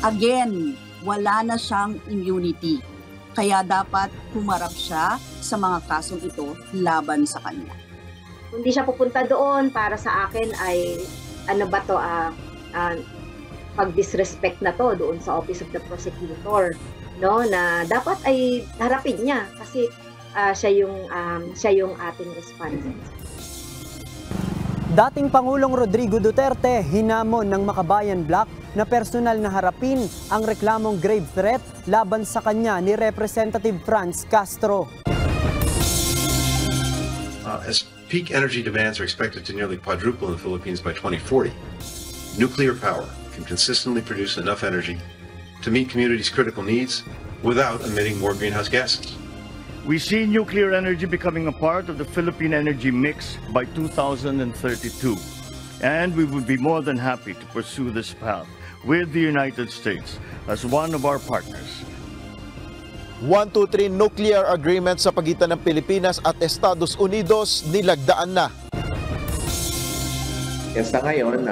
Again, wala na siyang immunity. Kaya dapat humarap siya sa mga kasong ito laban sa kanya. Kung di siya pupunta doon, para sa akin ay pag-disrespect na to doon sa Office of the Prosecutor, no, na dapat ay harapin niya kasi siya yung ating respondent. Dating Pangulong Rodrigo Duterte hinamon ng Makabayan Bloc na personal na harapin ang reklamong grave threat laban sa kanya ni Representative Franz Castro. As peak energy demands are expected to nearly quadruple in the Philippines by 2040, nuclear power can consistently produce enough energy to meet communities' critical needs without emitting more greenhouse gases. We see nuclear energy becoming a part of the Philippine energy mix by 2032, and we would be more than happy to pursue this path with the United States as one of our partners. 123 nuclear agreement sa pagitan ng Pilipinas at Estados Unidos nilagdaan na. Sa ngayon,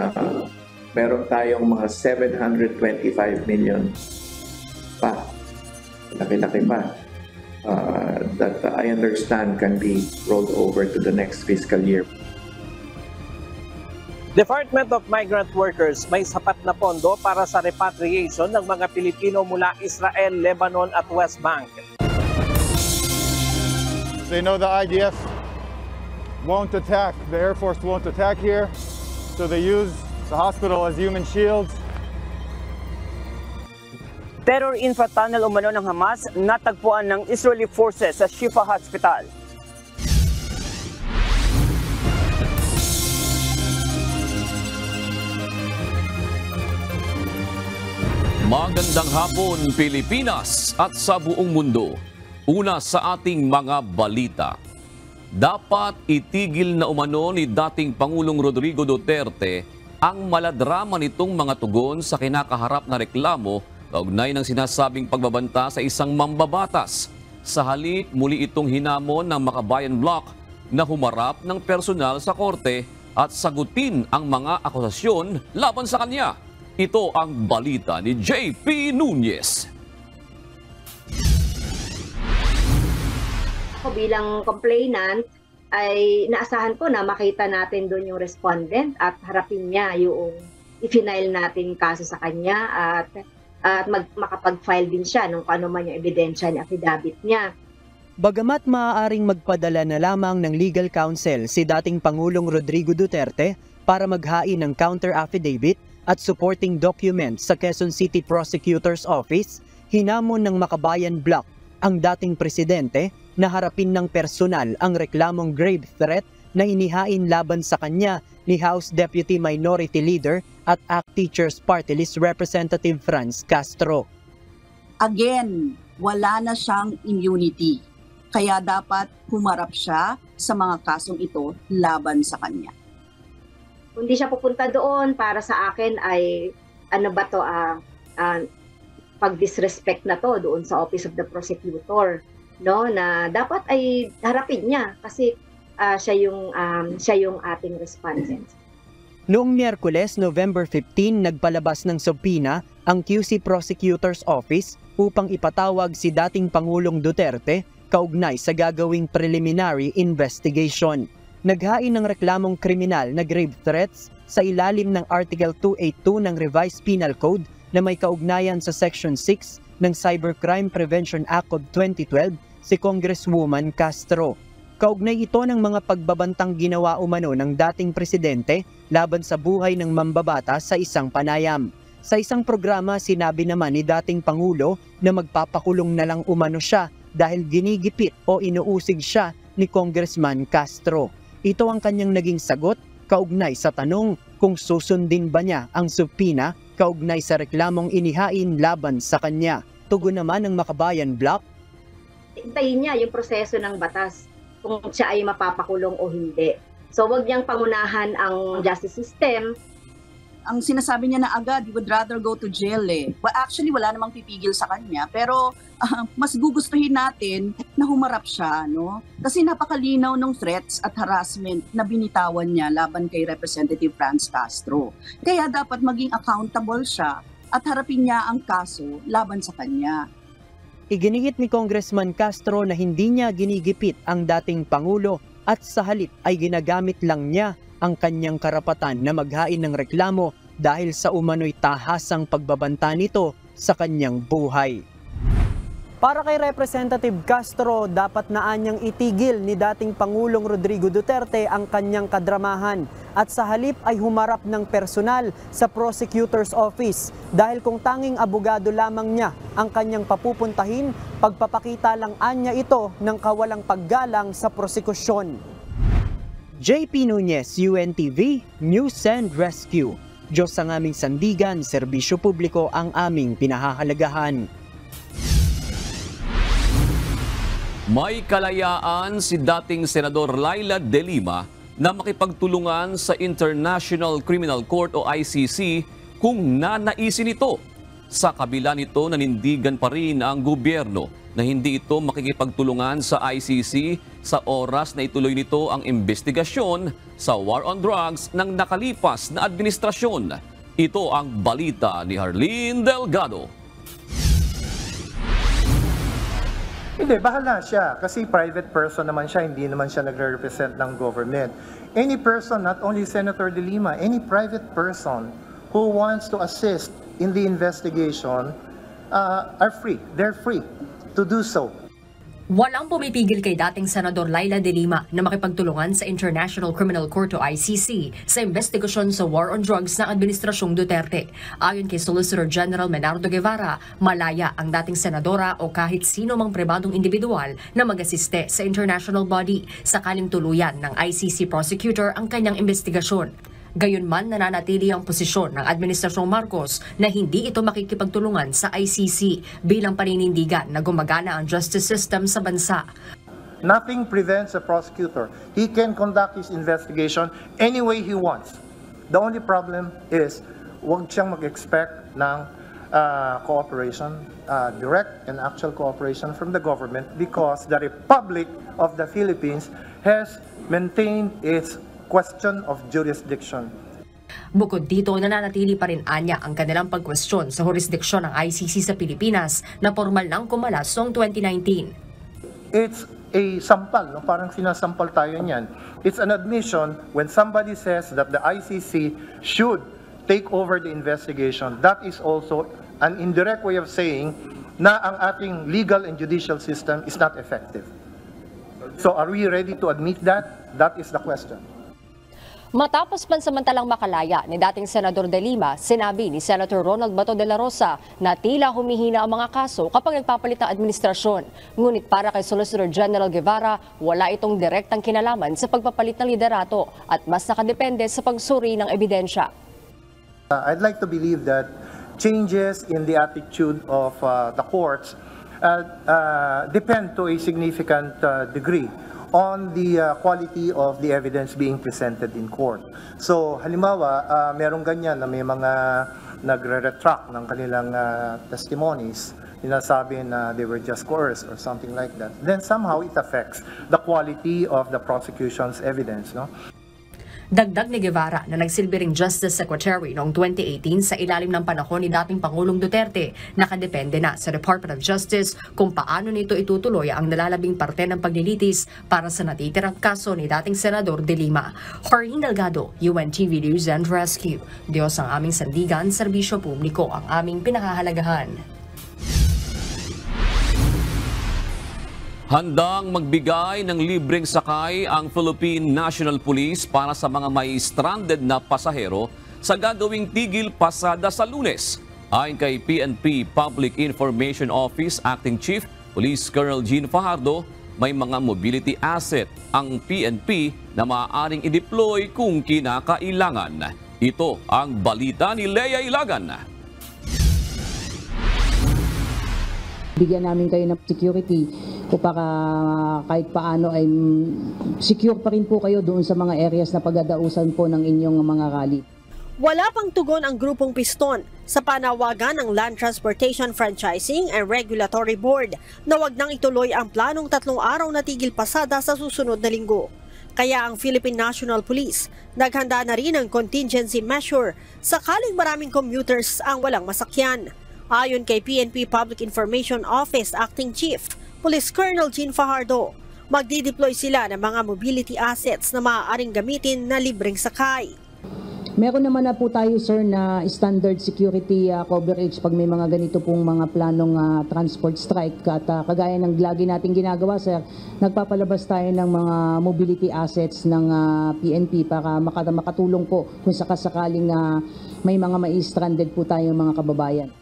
meron tayong mga 725 million pa. Laki-laki pa. That I understand can be rolled over to the next fiscal year. Department of Migrant Workers may sapat na pondo para sa repatriation ng mga Pilipino mula Israel, Lebanon at West Bank. They know the IDF won't attack, the Air Force won't attack here, so they use the hospital as human shields. Terror infra-tunnel umano ng Hamas natagpuan ng Israeli forces sa Shifa Hospital. Magandang hapon Pilipinas at sa buong mundo. Una sa ating mga balita. Dapat itigil na umano ni dating Pangulong Rodrigo Duterte ang maladrama nitong mga tugon sa kinakaharap na reklamo kaugnay ng sinasabing pagbabanta sa isang mambabatas. Sa halip, muli itong hinamon ng Makabayan Bloc na humarap ng personal sa korte at sagutin ang mga akusasyon laban sa kanya. Ito ang balita ni JP Nunez. Ako bilang complainant ay naasahan ko na makita natin doon yung respondent at harapin niya yung i-file natin kaso sa kanya at makapag-file din siya nung ano man yung ebidensya ni affidavit niya. Bagamat maaaring magpadala na lamang ng legal counsel si dating Pangulong Rodrigo Duterte para maghain ng counter-affidavit at supporting documents sa Quezon City Prosecutor's Office, hinamon ng Makabayan Bloc ang dating presidente na harapin ng personal ang reklamong grave threat na inihain laban sa kanya ni House Deputy Minority Leader at ACT Teachers Party List Representative Franz Castro. Again, wala na siyang immunity. Kaya dapat humarap siya sa mga kasong ito laban sa kanya. Kung di siya pupunta doon, para sa akin ay pag-disrespect na to doon sa Office of the Prosecutor, no, na dapat ay harapin niya kasi siya yung ating respondent. Noong Miyerkules, November 15, nagpalabas ng subpoena ang QC Prosecutor's Office upang ipatawag si dating Pangulong Duterte kaugnay sa gagawing preliminary investigation. Naghain ng reklamong kriminal na grave threats sa ilalim ng Article 282 ng Revised Penal Code na may kaugnayan sa Section 6 ng Cybercrime Prevention Act of 2012 si Congresswoman Castro. Kaugnay ito ng mga pagbabantang ginawa umano ng dating presidente laban sa buhay ng mambabata sa isang panayam. Sa isang programa, sinabi naman ni dating Pangulo na magpapakulong na lang umano siya dahil ginigipit o inuusig siya ni Congressman Castro. Ito ang kanyang naging sagot kaugnay sa tanong kung susundin ba niya ang subpoena kaugnay sa reklamong inihain laban sa kanya. Tugon naman ng Makabayan Bloc, hintayin niya yung proseso ng batas kung siya ay mapapakulong o hindi. So wag niyang pangunahan ang justice system. Ang sinasabi niya na agad, he would rather go to jail eh. Well, actually, wala namang pipigil sa kanya. Pero mas gugustuhin natin na humarap siya, no? Kasi napakalinaw ng threats at harassment na binitawan niya laban kay Representative Franz Castro. Kaya dapat maging accountable siya at harapin niya ang kaso laban sa kanya. Iginigit ni Congressman Castro na hindi niya ginigipit ang dating Pangulo at sa halip ay ginagamit lang niya ang kanyang karapatan na maghain ng reklamo dahil sa umano'y tahasang pagbabanta nito sa kanyang buhay. Para kay Representative Castro, dapat na anyang itigil ni dating Pangulong Rodrigo Duterte ang kanyang kadramahan at sa halip ay humarap ng personal sa prosecutor's office dahil kung tanging abogado lamang niya ang kanyang papupuntahin, pagpapakita lang anya ito ng kawalang paggalang sa prosekusyon. JP Nunez, UNTV, News and Rescue. Diyos ang aming sandigan, serbisyo publiko ang aming pinahahalagahan. May kalayaan si dating Senador Laila De Lima na makipagtulungan sa International Criminal Court o ICC kung nanaisin ito. Sa kabila nito, nanindigan pa rin ang gobyerno na hindi ito makikipagtulungan sa ICC sa oras na ituloy nito ang investigasyon sa war on drugs ng nakalipas na administrasyon. Ito ang balita ni Harleen Delgado. Hindi, bahala siya kasi private person naman siya, hindi naman siya nagre-represent ng government. Any person, not only Senator De Lima, any private person who wants to assist in the investigation are free. They're free to do so. Walang pumipigil kay dating Senador Laila De Lima na makipagtulungan sa International Criminal Court o ICC sa investigasyon sa war on drugs ng Administrasyong Duterte. Ayon kay Solicitor General Menardo Guevara, malaya ang dating senadora o kahit sino mang pribadong individual na mag-asiste sa international body sakaling tuluyan ng ICC prosecutor ang kanyang investigasyon. Gayunman, nananatili ang posisyon ng Administrasyong Marcos na hindi ito makikipagtulungan sa ICC bilang paninindigan na gumagana ang justice system sa bansa. Nothing prevents a prosecutor. He can conduct his investigation any way he wants. The only problem is huwag siyang mag-expect ng cooperation, direct and actual cooperation from the government because the Republic of the Philippines has maintained its question of jurisdiction. Bukod dito, nananatili pa rin anya ang kanilang pagkwestiyon sa jurisdiksyon ng ICC sa Pilipinas na formal nang kumalas noong 2019. It's a sampal, no? Parang sinasampal tayo niyan. It's an admission when somebody says that the ICC should take over the investigation. That is also an indirect way of saying na ang ating legal and judicial system is not effective. So are we ready to admit that? That is the question. Matapos pansamantalang makalaya ni dating Senador De Lima, sinabi ni Senator Ronald Bato de la Rosa na tila humihina ang mga kaso kapag nagpapalit ang administrasyon. Ngunit para kay Solicitor General Guevara, wala itong direktang kinalaman sa pagpapalit ng liderato at mas nakadepende sa pagsuri ng ebidensya. I'd like to believe that changes in the attitude of the courts depend to a significant degree on the quality of the evidence being presented in court. So, halimbawa, merong ganyan na may mga nagre-retract ng kanilang testimonies, sinasabi na they were just coerced or something like that. Then somehow it affects the quality of the prosecution's evidence, no? Dagdag ni Guevara na nagsilbi ring Justice Secretary noong 2018 sa ilalim ng panahon ni dating Pangulong Duterte, nakadepende na sa Department of Justice kung paano nito itutuloy ang nalalabing parte ng paglilitis para sa natitirang kaso ni dating Senador De Lima. Harleen Delgado, UNTV News and Rescue. Diyos ang aming sandigan, serbisyo publiko ang aming pinahahalagahan. Handang magbigay ng libreng sakay ang Philippine National Police para sa mga may stranded na pasahero sa gagawing tigil pasada sa Lunes. Ayon kay PNP Public Information Office Acting Chief Police Colonel Gene Fajardo, may mga mobility asset ang PNP na maaaring i-deploy kung kinakailangan. Ito ang balita ni Lea Ilagan. Bigyan namin kayo ng security o para kahit paano ay secure pa rin po kayo doon sa mga areas na pagdadausan po ng inyong mga rally. Wala pang tugon ang grupong Piston sa panawagan ng Land Transportation Franchising and Regulatory Board na wag nang ituloy ang planong 3 araw na tigil pasada sa susunod na linggo. Kaya ang Philippine National Police naghanda na rin ng contingency measure sakaling maraming commuters ang walang masakyan. Ayon kay PNP Public Information Office Acting Chief Police Colonel Jean Fajardo, magdi-deploy sila ng mga mobility assets na maaaring gamitin na libreng sakay. Meron naman na po tayo, sir, na standard security coverage pag may mga ganito pong mga planong transport strike. At kagaya ng lagi nating ginagawa, sir, nagpapalabas tayo ng mga mobility assets ng PNP para makatulong po kung sakasakaling may mga mai-stranded po tayong mga kababayan.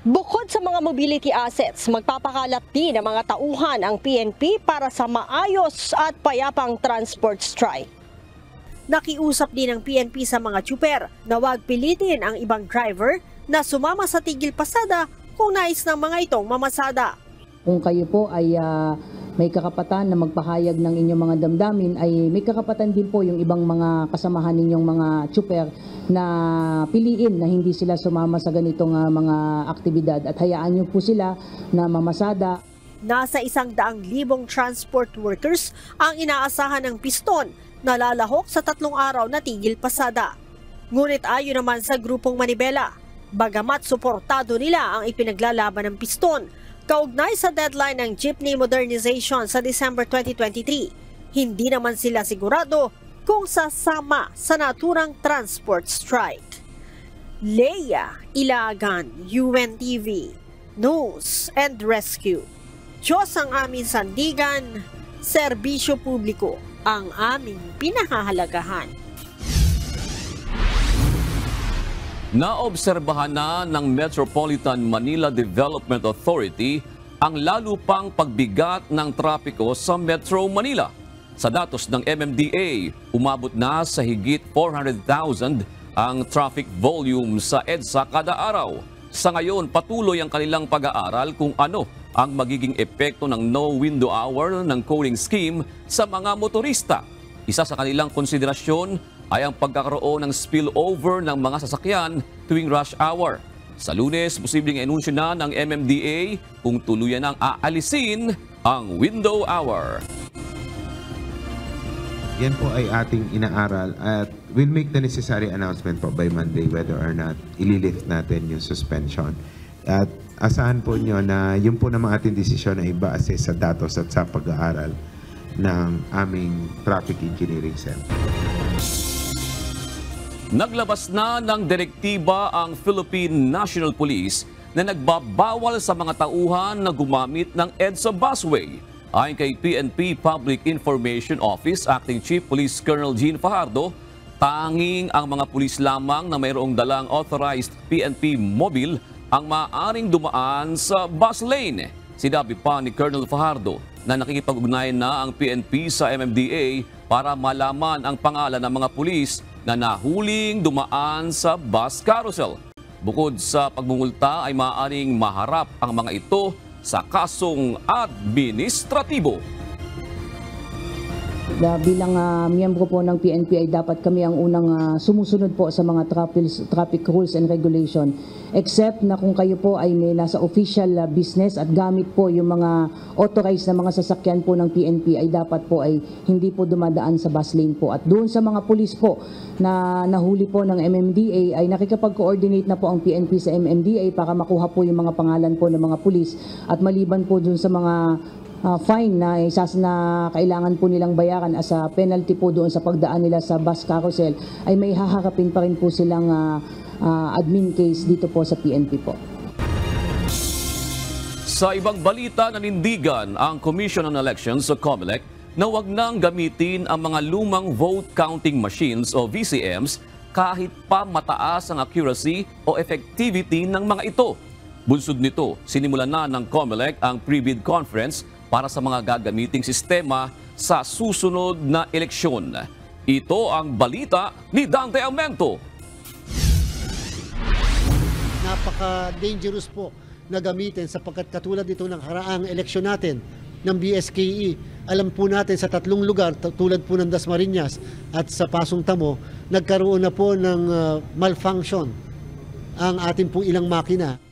Bukod sa mga mobility assets, magpapakalat din ng mga tauhan ang PNP para sa maayos at payapang transport strike. Nakiusap din ang PNP sa mga tsuper na huwag pilitin ang ibang driver na sumama sa tigil pasada kung nais ng mga itong mamasada. Kung kayo po ay may kakapatan na magpahayag ng inyong mga damdamin, ay may kakapatan din po yung ibang mga kasamahan ninyong mga tsuper na piliin na hindi sila sumama sa ganitong mga aktibidad at hayaan niyo po sila na mamasada. Nasa 100,000 transport workers ang inaasahan ng piston na lalahok sa 3 araw na tigil pasada. Ngunit ayon naman sa grupong Manibela, bagamat suportado nila ang ipinaglalaban ng piston, kaugnay sa deadline ng jeepney modernization sa December 2023, hindi naman sila sigurado kung sasama sa naturang transport strike. Leia Ilagan, UNTV, News and Rescue. Diyos ang aming sandigan, serbisyo publiko ang aming pinahahalagahan. Naobserbahan na ng Metropolitan Manila Development Authority ang lalo pang pagbigat ng trapiko sa Metro Manila. Sa datos ng MMDA, umabot na sa higit 400,000 ang traffic volume sa EDSA kada araw. Sa ngayon, patuloy ang kanilang pag-aaral kung ano ang magiging epekto ng no window hour ng coding scheme sa mga motorista. Isa sa kanilang konsiderasyon ay ang pagkakaroon ng spillover ng mga sasakyan tuwing rush hour. Sa Lunes, posibleng anunsyo na ng MMDA kung tuluyan ang aalisin ang window hour. Yan po ay ating inaaral at we'll make the necessary announcement po by Monday whether or not ililift natin yung suspension. At asahan po nyo na yun po naman ating desisyon ay base sa datos at sa pag-aaral ng aming Traffic Engineering Center. Naglabas na ng direktiba ang Philippine National Police na nagbabawal sa mga tauhan na gumamit ng EDSA busway. Ayon kay PNP Public Information Office Acting Chief Police Colonel Jean Fajardo, tanging ang mga pulis lamang na mayroong dalang authorized PNP mobile ang maaaring dumaan sa bus lane. Sinabi pa ni Colonel Fajardo na nakikipag-ugnayan na ang PNP sa MMDA para malaman ang pangalan ng mga pulis na nahuling dumaan sa bus carousel. Bukod sa pagmumulta ay maaaring maharap ang mga ito sa kasong administratibo. Bilang miyembro po ng PNP ay dapat kami ang unang sumusunod po sa mga traffic rules and regulation. Except na kung kayo po ay may nasa official business at gamit po yung mga authorized na mga sasakyan po ng PNP ay dapat po ay hindi po dumadaan sa bus lane po. At doon sa mga pulis po na nahuli po ng MMDA ay nakikipag-coordinate na po ang PNP sa MMDA para makuha po yung mga pangalan po ng mga pulis at maliban po doon sa mga fine na isas na kailangan po nilang bayaran as a penalty po doon sa pagdaan nila sa bus carousel ay may haharapin pa rin po silang admin case dito po sa PNP po. Sa ibang balita, nanindigan ang Commission on Elections o COMELEC na wag nang gamitin ang mga lumang vote counting machines o VCMs kahit pa mataas ang accuracy o effectivity ng mga ito. Bunsod nito, sinimulan na ng COMELEC ang pre-bid conference para sa mga gagamiting sistema sa susunod na eleksyon. Ito ang balita ni Dante Aumento. Napaka-dangerous po na gamitin sapagkat katulad ito ng haraang eleksyon natin ng BSKE. Alam po natin sa 3 lugar, tulad po ng Dasmariñas at sa Pasong Tamo, nagkaroon na po ng malfunction ang ating pong ilang makina.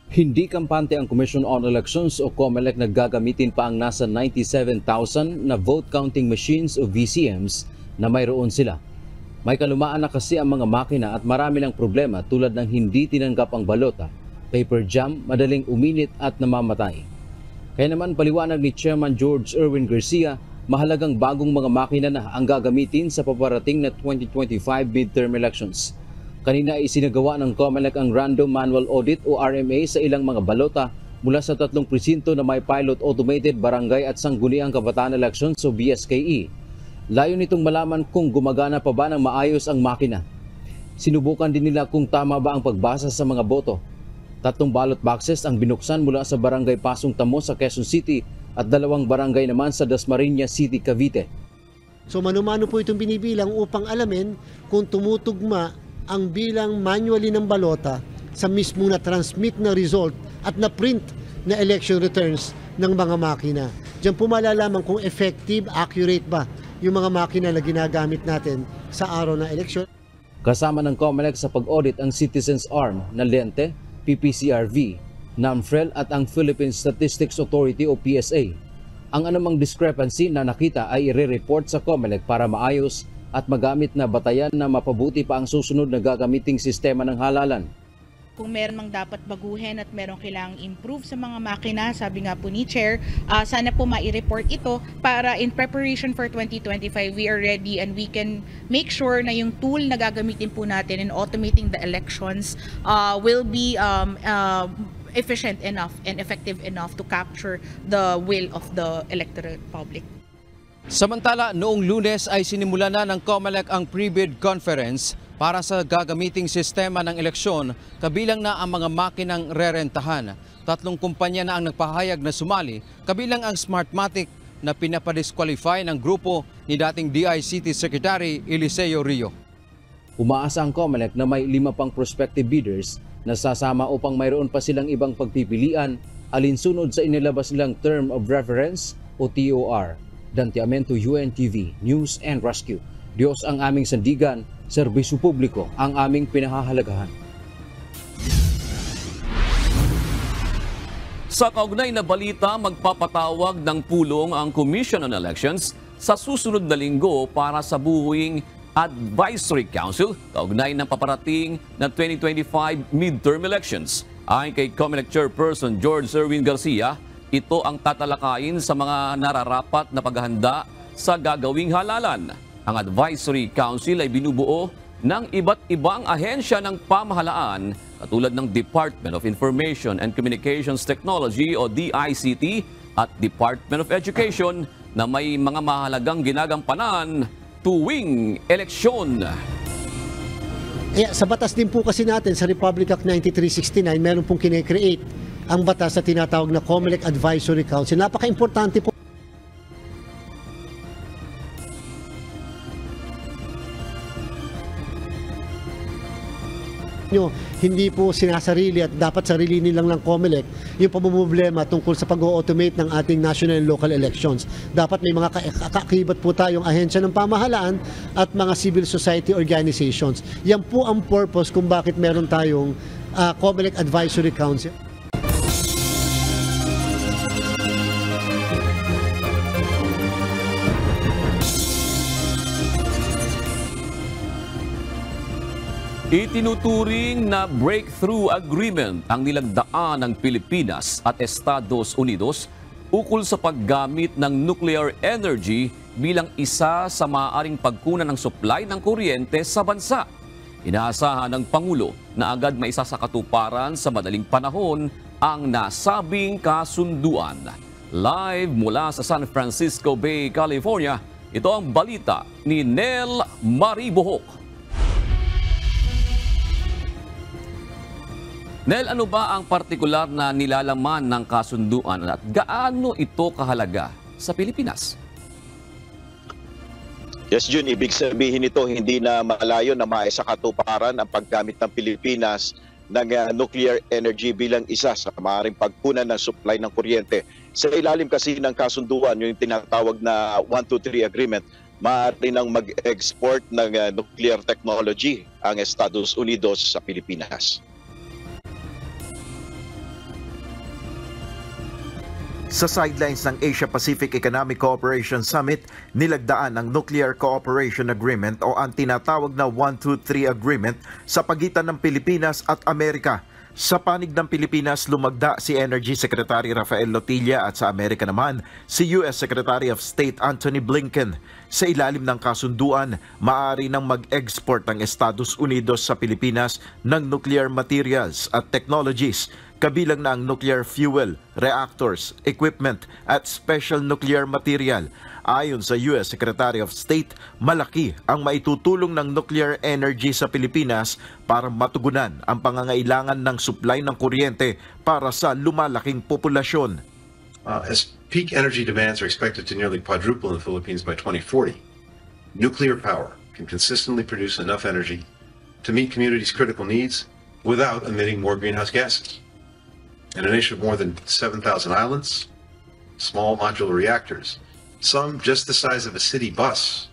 Hindi kampante ang Commission on Elections o COMELEC na gagamitin pa ang nasa 97,000 na vote counting machines o VCMs na mayroon sila. May kalumaan na kasi ang mga makina at marami ng problema tulad ng hindi tinanggap ang balota, paper jam, madaling uminit at namamatay. Kaya naman paliwanag ni Chairman George Erwin Garcia, mahalagang bagong mga makina na ang gagamitin sa paparating na 2025 midterm elections. Kanina isinagawa ng COMELEC ang Random Manual Audit o RMA sa ilang mga balota mula sa 3 presinto na may pilot automated barangay at sangguniang kabataan elections o BSKE. Layo nitong malaman kung gumagana pa ba ng maayos ang makina. Sinubukan din nila kung tama ba ang pagbasa sa mga boto. 3 ballot boxes ang binuksan mula sa barangay Pasong Tamo sa Quezon City at 2 barangay naman sa Dasmariñas City, Cavite. So mano-mano po itong binibilang upang alamin kung tumutugma ang bilang manually ng balota sa mismo na transmit na result at na print na election returns ng mga makina. Diyan po malalaman kung effective, accurate ba yung mga makina na ginagamit natin sa araw na eleksyon. Kasama ng COMELEC sa pag-audit ang Citizens Arm na Lente, PPCRV, NAMFREL at ang Philippine Statistics Authority o PSA. Ang anumang discrepancy na nakita ay i-report sa COMELEC para maayos at magamit na batayan na mapabuti pa ang susunod na gagamiting sistema ng halalan. Kung meron mang dapat baguhin at meron kailangang improve sa mga makina, sabi nga po ni Chair, sana po mai-report ito para in preparation for 2025, we are ready and we can make sure na yung tool na gagamitin po natin in automating the elections will be efficient enough and effective enough to capture the will of the electoral public. Samantala, noong Lunes ay sinimula na ng COMELEC ang pre-bid conference para sa gagamiting sistema ng eleksyon, kabilang na ang mga makinang rerentahan. 3 kumpanya na ang nagpahayag na sumali, kabilang ang Smartmatic na pinapadisqualify ng grupo ni dating DICT Secretary Eliseo Rio. Umaasa ang COMELEC na may 5 pang prospective bidders na sasama upang mayroon pa silang ibang pagpipilian alinsunod sa inilabas nilang Term of Reference o TOR. Dantiamento, UNTV, News and Rescue. Diyos ang aming sandigan, serbisyo publiko ang aming pinahahalagahan. Sa kaugnay na balita, magpapatawag ng pulong ang Commission on Elections sa susunod na linggo para sa buhuing Advisory Council kaugnay ng paparating na 2025 midterm elections. Ayon kay COMELEC Chairperson George Erwin Garcia, ito ang tatalakayin sa mga nararapat na paghahanda sa gagawing halalan. Ang Advisory Council ay binubuo ng iba't ibang ahensya ng pamahalaan katulad ng Department of Information and Communications Technology o DICT at Department of Education na may mga mahalagang ginagampanan tuwing eleksyon. Sa batas din po kasi natin sa Republic Act 9369, meron pong kine-create ang batas na tinatawag na COMELEC Advisory Council. Napaka-importante po hindi po sinasarili at dapat sarili nilang ng COMELEC yung pamumblema tungkol sa pag-automate ng ating national and local elections. Dapat may mga kaakibat po tayong ahensya ng pamahalaan at mga civil society organizations. Yan po ang purpose kung bakit meron tayong COMELEC Advisory Council. Itinuturing na breakthrough agreement ang nilagdaan ng Pilipinas at Estados Unidos ukol sa paggamit ng nuclear energy bilang isa sa maaaring pagkunan ng supply ng kuryente sa bansa. Inaasahan ng Pangulo na agad maisasakatuparan sa madaling panahon ang nasabing kasunduan. Live mula sa San Francisco Bay, California, ito ang balita ni Nel Maribohok. Nel, ano ba ang partikular na nilalaman ng kasunduan at gaano ito kahalaga sa Pilipinas? Yes, Jun, ibig sabihin nito hindi na malayo na maisakatuparan ang paggamit ng Pilipinas ng nuclear energy bilang isa sa maaaring pagkunan ng supply ng kuryente. Sa ilalim kasi ng kasunduan, yung tinatawag na 123 agreement, maaari nang mag-export ng nuclear technology ang Estados Unidos sa Pilipinas. Sa sidelines ng Asia-Pacific Economic Cooperation Summit, nilagdaan ang Nuclear Cooperation Agreement o ang tinatawag na 123 Agreement sa pagitan ng Pilipinas at Amerika. Sa panig ng Pilipinas, lumagda si Energy Secretary Rafael Lotilla at sa Amerika naman si US Secretary of State Antony Blinken. Sa ilalim ng kasunduan, maaari nang mag-export ang Estados Unidos sa Pilipinas ng nuclear materials at technologies, kabilang na ang nuclear fuel, reactors, equipment at special nuclear material. Ayon sa US Secretary of State, malaki ang maitutulong ng nuclear energy sa Pilipinas para matugunan ang pangangailangan ng supply ng kuryente para sa lumalaking populasyon. As peak energy demands are expected to nearly quadruple in the Philippines by 2040, nuclear power can consistently produce enough energy to meet communities' critical needs without emitting more greenhouse gases. In a nation of more than 7,000 islands, small modular reactors, some just the size of a city bus,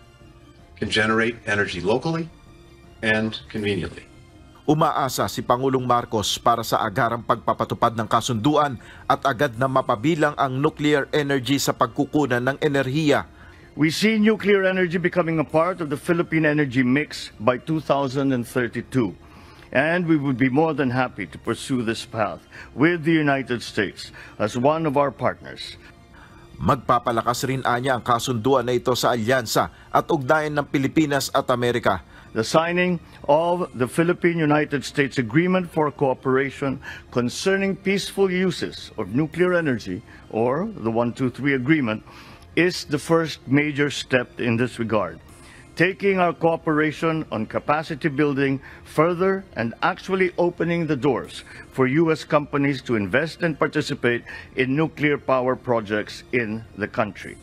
can generate energy locally and conveniently. Umaasa si Pangulong Marcos para sa agarang pagpapatupad ng kasunduan at agad na mapabilang ang nuclear energy sa pagkukunan ng enerhiya. We see nuclear energy becoming a part of the Philippine energy mix by 2032. And we would be more than happy to pursue this path with the United States as one of our partners. Magpapalakas rin anya ang kasunduan na ito sa alyansa at ugnayan ng Pilipinas at Amerika. The signing of the Philippine-United States Agreement for Cooperation concerning peaceful uses of nuclear energy, or the 123 Agreement, is the first major step in this regard, taking our cooperation on capacity building further and actually opening the doors for U.S. companies to invest and participate in nuclear power projects in the country.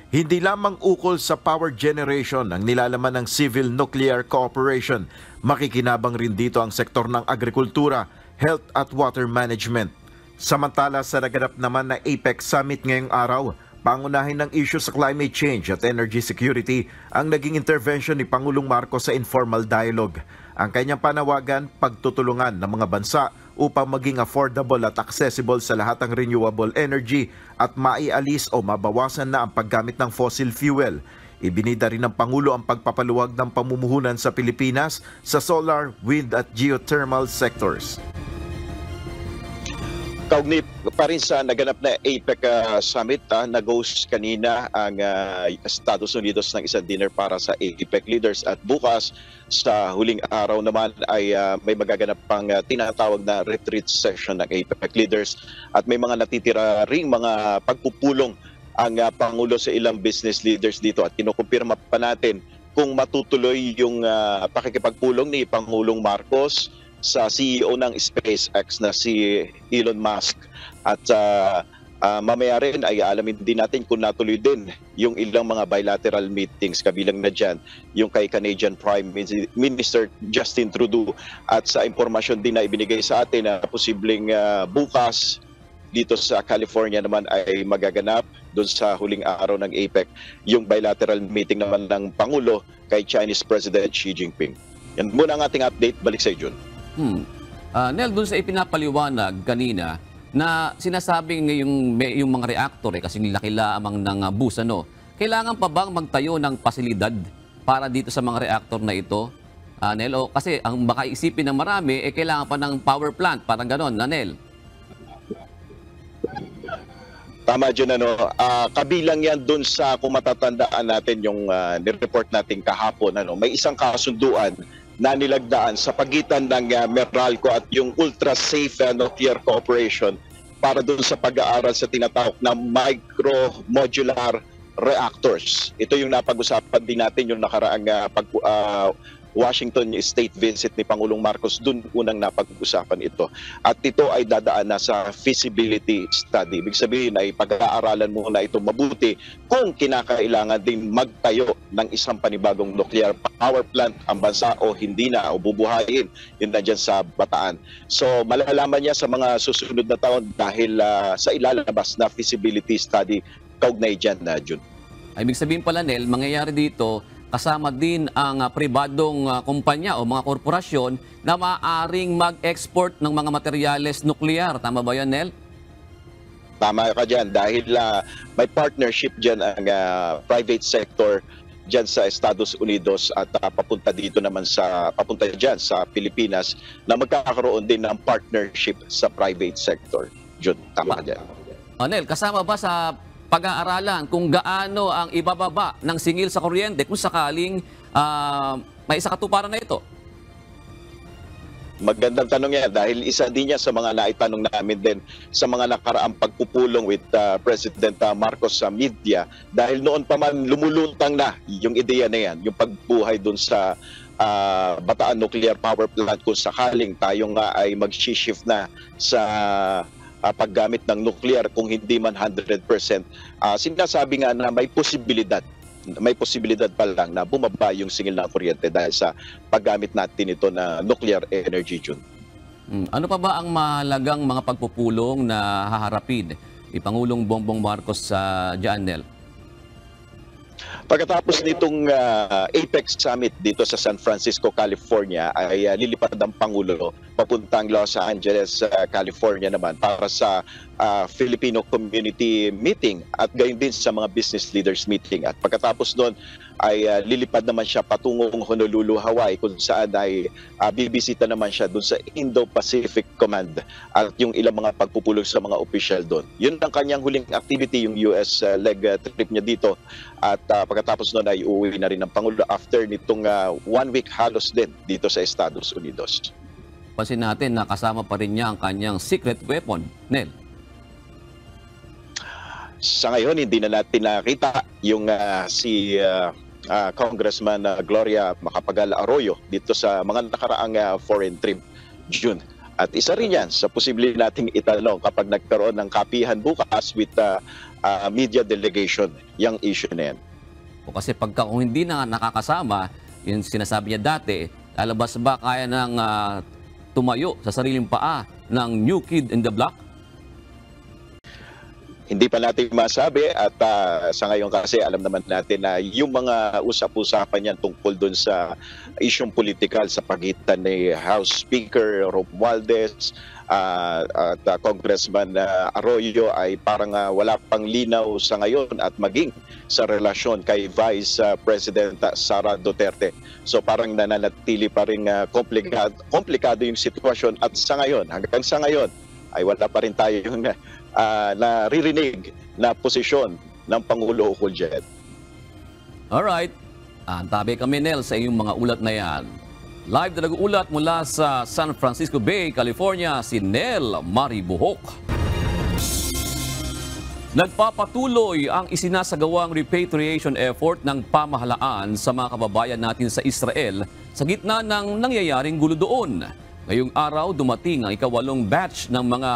Hindi lamang ukol sa power generation ang nilalaman ng Civil Nuclear Cooperation. Makikinabang rin dito ang sektor ng agrikultura, health at water management. Samantala sa naganap naman na APEC Summit ngayong araw, pangunahin ng issue sa climate change at energy security ang naging intervention ni Pangulong Marcos sa informal dialogue. Ang kanyang panawagan, pagtutulungan ng mga bansa upang maging affordable at accessible sa lahat ng renewable energy at maialis o mabawasan na ang paggamit ng fossil fuel. Ibinida rin ng Pangulo ang pagpapaluwag ng pamumuhunan sa Pilipinas sa solar, wind at geothermal sectors. Kaugnit pa rin sa naganap na APEC Summit, nag-host kanina ang Estados Unidos ng isang dinner para sa APEC leaders at bukas sa huling araw naman ay may magaganap pang tinatawag na retreat session ng APEC leaders at may mga natitira ring mga pagpupulong ang Pangulo sa ilang business leaders dito at kinukumpirma pa natin kung matutuloy yung pakikipagpulong ni Pangulong Marcos sa CEO ng SpaceX na si Elon Musk at mamaya rin ay alamin din natin kung natuloy din yung ilang mga bilateral meetings kabilang na dyan yung kay Canadian Prime Minister Justin Trudeau at sa impormasyon din na ibinigay sa atin na posibleng bukas dito sa California naman ay magaganap doon sa huling araw ng APEC yung bilateral meeting naman ng Pangulo kay Chinese President Xi Jinping. Yan muna ang ating update. Balik sa iyo, Jun. Nel, dun sa ipinapaliwanag kanina na sinasabing yung mga reactor kasing laki lamang ng bus, kailangan pa bang magtayo ng pasilidad para dito sa mga reactor na ito, Nel? O kasi ang baka isipin ng marami, kailangan pa ng power plant, parang ganon, Nel? Tama dyan, kabilang yan dun sa kung matatandaan natin yung nireport natin kahapon, may isang kasunduan na nilagdaan sa pagitan ng Meralco at yung ultra-safe nuclear cooperation para doon sa pag-aaral sa tinatawag na micro-modular reactors. Ito yung napag-usapan din natin yung nakaraang Washington State visit ni Pangulong Marcos, doon unang napag-usapan ito. At ito ay dadaan na sa feasibility study. Ibig sabihin ay pag-aaralan muna ito mabuti kung kinakailangan din magtayo ng isang panibagong nuclear power plant ang bansa o hindi na o bubuhayin yun na dyan sa Bataan. So malalaman niya sa mga susunod na taon dahil sa ilalabas na feasibility study kaugnay dyan na June. Ibig sabihin pala, Nel, mangyayari dito kasama din ang pribadong kumpanya o mga korporasyon na maaaring mag-export ng mga materyales nuklear. Tama ba yan, Nel? Tama ka dyan dahil may partnership dyan ang private sector dyan sa Estados Unidos at papunta dyan sa Pilipinas na magkakaroon din ng partnership sa private sector. Jun, tama ka dyan. Nel, kasama ba sa pag-aaralan kung gaano ang ibababa ng singil sa kuryente kung sakaling may isa katuparan na ito? Magandang tanong yan dahil isa din yan sa mga naitanong namin din sa mga nakaraang pagpupulong with President Marcos sa media dahil noon pa man lumulutang na yung ideya na yan, yung pagbuhay dun sa Bataan Nuclear Power Plant kung sakaling tayo nga ay mag-shift na sa paggamit ng nuclear kung hindi man 100%. Sinasabi nga na may posibilidad pa lang na bumaba yung singil ng kuryente dahil sa paggamit natin ito na nuclear energy, June. Ano pa ba ang mahalagang mga pagpupulong na haharapin ni Pangulong Bongbong Marcos sa Janel? Pagkatapos nitong APEC Summit dito sa San Francisco, California, ay lilipad ang Pangulo papuntang Los Angeles, California naman para sa Filipino community meeting at gayon din sa mga business leaders meeting. At pagkatapos noon ay lilipad naman siya patungong Honolulu, Hawaii kung saan ay bibisita naman siya doon sa Indo-Pacific Command at yung ilang mga pagpupulong sa mga opisyal doon. Yun ang kanyang huling activity, yung US leg trip niya dito. At pagkatapos noon ay uuwi na rin ng Pangulo after nitong 1 week halos din dito sa Estados Unidos. Pansin natin na kasama pa rin niya ang kanyang secret weapon, Nel. Sa ngayon, hindi na natin nakita yung si Congressman Gloria Macapagal Arroyo dito sa mga nakaraang foreign trip, June. At isa rin yan sa posible nating itanong kapag nagkaroon ng kapihan bukas with media delegation, yung issue na yan. O kasi pagka kung hindi na nakakasama, yung sinasabi niya dati, alabas ba kaya ng tumayo sa sariling paa ng new kid in the block? Hindi pa natin masabi at sa ngayon kasi alam naman natin na yung mga usap-usapan yan tungkol dun sa isyong politikal sa pagitan ni House Speaker Romualdez at Congressman Arroyo ay parang wala pang linaw sa ngayon at maging sa relasyon kay Vice President Sara Duterte. So parang nananatili pa rin komplikado yung sitwasyon at hanggang sa ngayon ay wala pa rin tayong naririnig na posisyon ng Pangulo ukol dyan. Alright, antabi kami, Nel, sa iyong mga ulat na yan. Live na nag-uulat mula sa San Francisco Bay, California, si Nel Maribuhok. Nagpapatuloy ang isinasagawang repatriation effort ng pamahalaan sa mga kababayan natin sa Israel sa gitna ng nangyayaring gulo doon. Ngayong araw, dumating ang ika-8 batch ng mga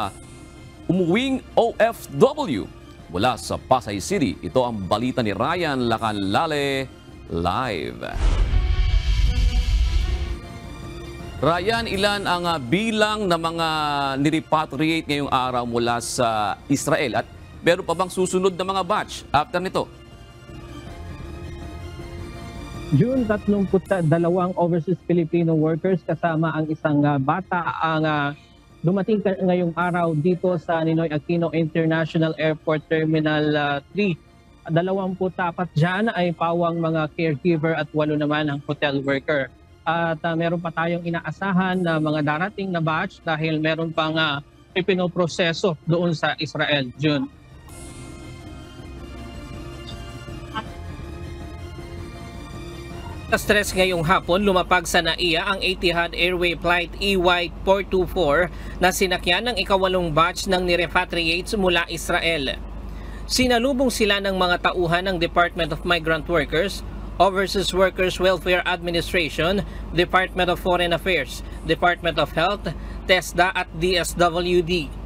umuwing OFW mula sa Pasay City. Ito ang balita ni Ryan Lacanlale live. Ryan, ilan ang bilang ng mga nirepatriate ngayong araw mula sa Israel? At meron pa bang susunod na mga batch after nito? June, 32 overseas Filipino workers kasama ang isang bata ang dumating ngayong araw dito sa Ninoy Aquino International Airport Terminal 3. 24 dyan ay pawang mga caregiver at 8 naman ang hotel worker. At meron pa tayong inaasahan na mga darating na batch dahil meron pang ipinoproseso doon sa Israel, June. Stress ngayong hapon, lumapag sa NAIA ang Etihad Airway Flight EY424 na sinakyan ng ika-8 batch ng nirepatriates mula Israel. Sinalubong sila ng mga tauhan ng Department of Migrant Workers, Overseas Workers Welfare Administration, Department of Foreign Affairs, Department of Health, TESDA at DSWD.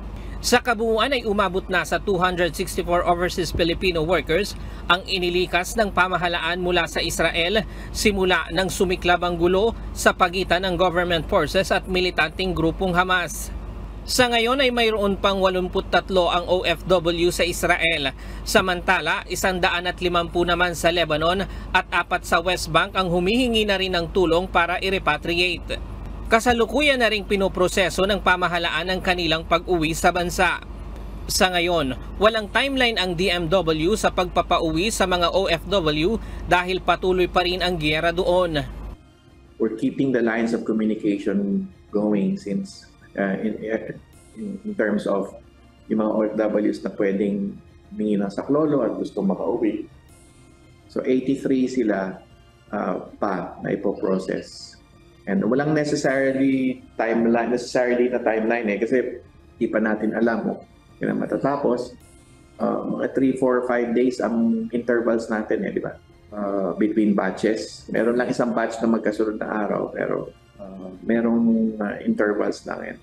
Sa kabuuan ay umabot na sa 264 overseas Filipino workers ang inilikas ng pamahalaan mula sa Israel simula nang sumiklab ang gulo sa pagitan ng government forces at militanteng grupong Hamas. Sa ngayon ay mayroon pang 83 ang OFW sa Israel, samantala 150 naman sa Lebanon at 4 sa West Bank ang humihingi na rin ng tulong para i-repatriate. Kasalukuyan na ring pinoproseso ng pamahalaan ang kanilang pag-uwi sa bansa. Sa ngayon, walang timeline ang DMW sa pagpapauwi sa mga OFW dahil patuloy pa rin ang giyera doon. We're keeping the lines of communication going since in terms of yung mga OFWs na pwedeng humingi ng saklolo at gusto makauwi. So 83 sila pa na ipoprocess. And walang necessarily na timeline kasi di pa natin alam kung matatapos. Mga 3, 4, 5 days ang intervals natin di ba? Between batches. Meron lang isang batch na magkasunod na araw pero merong intervals lang yan.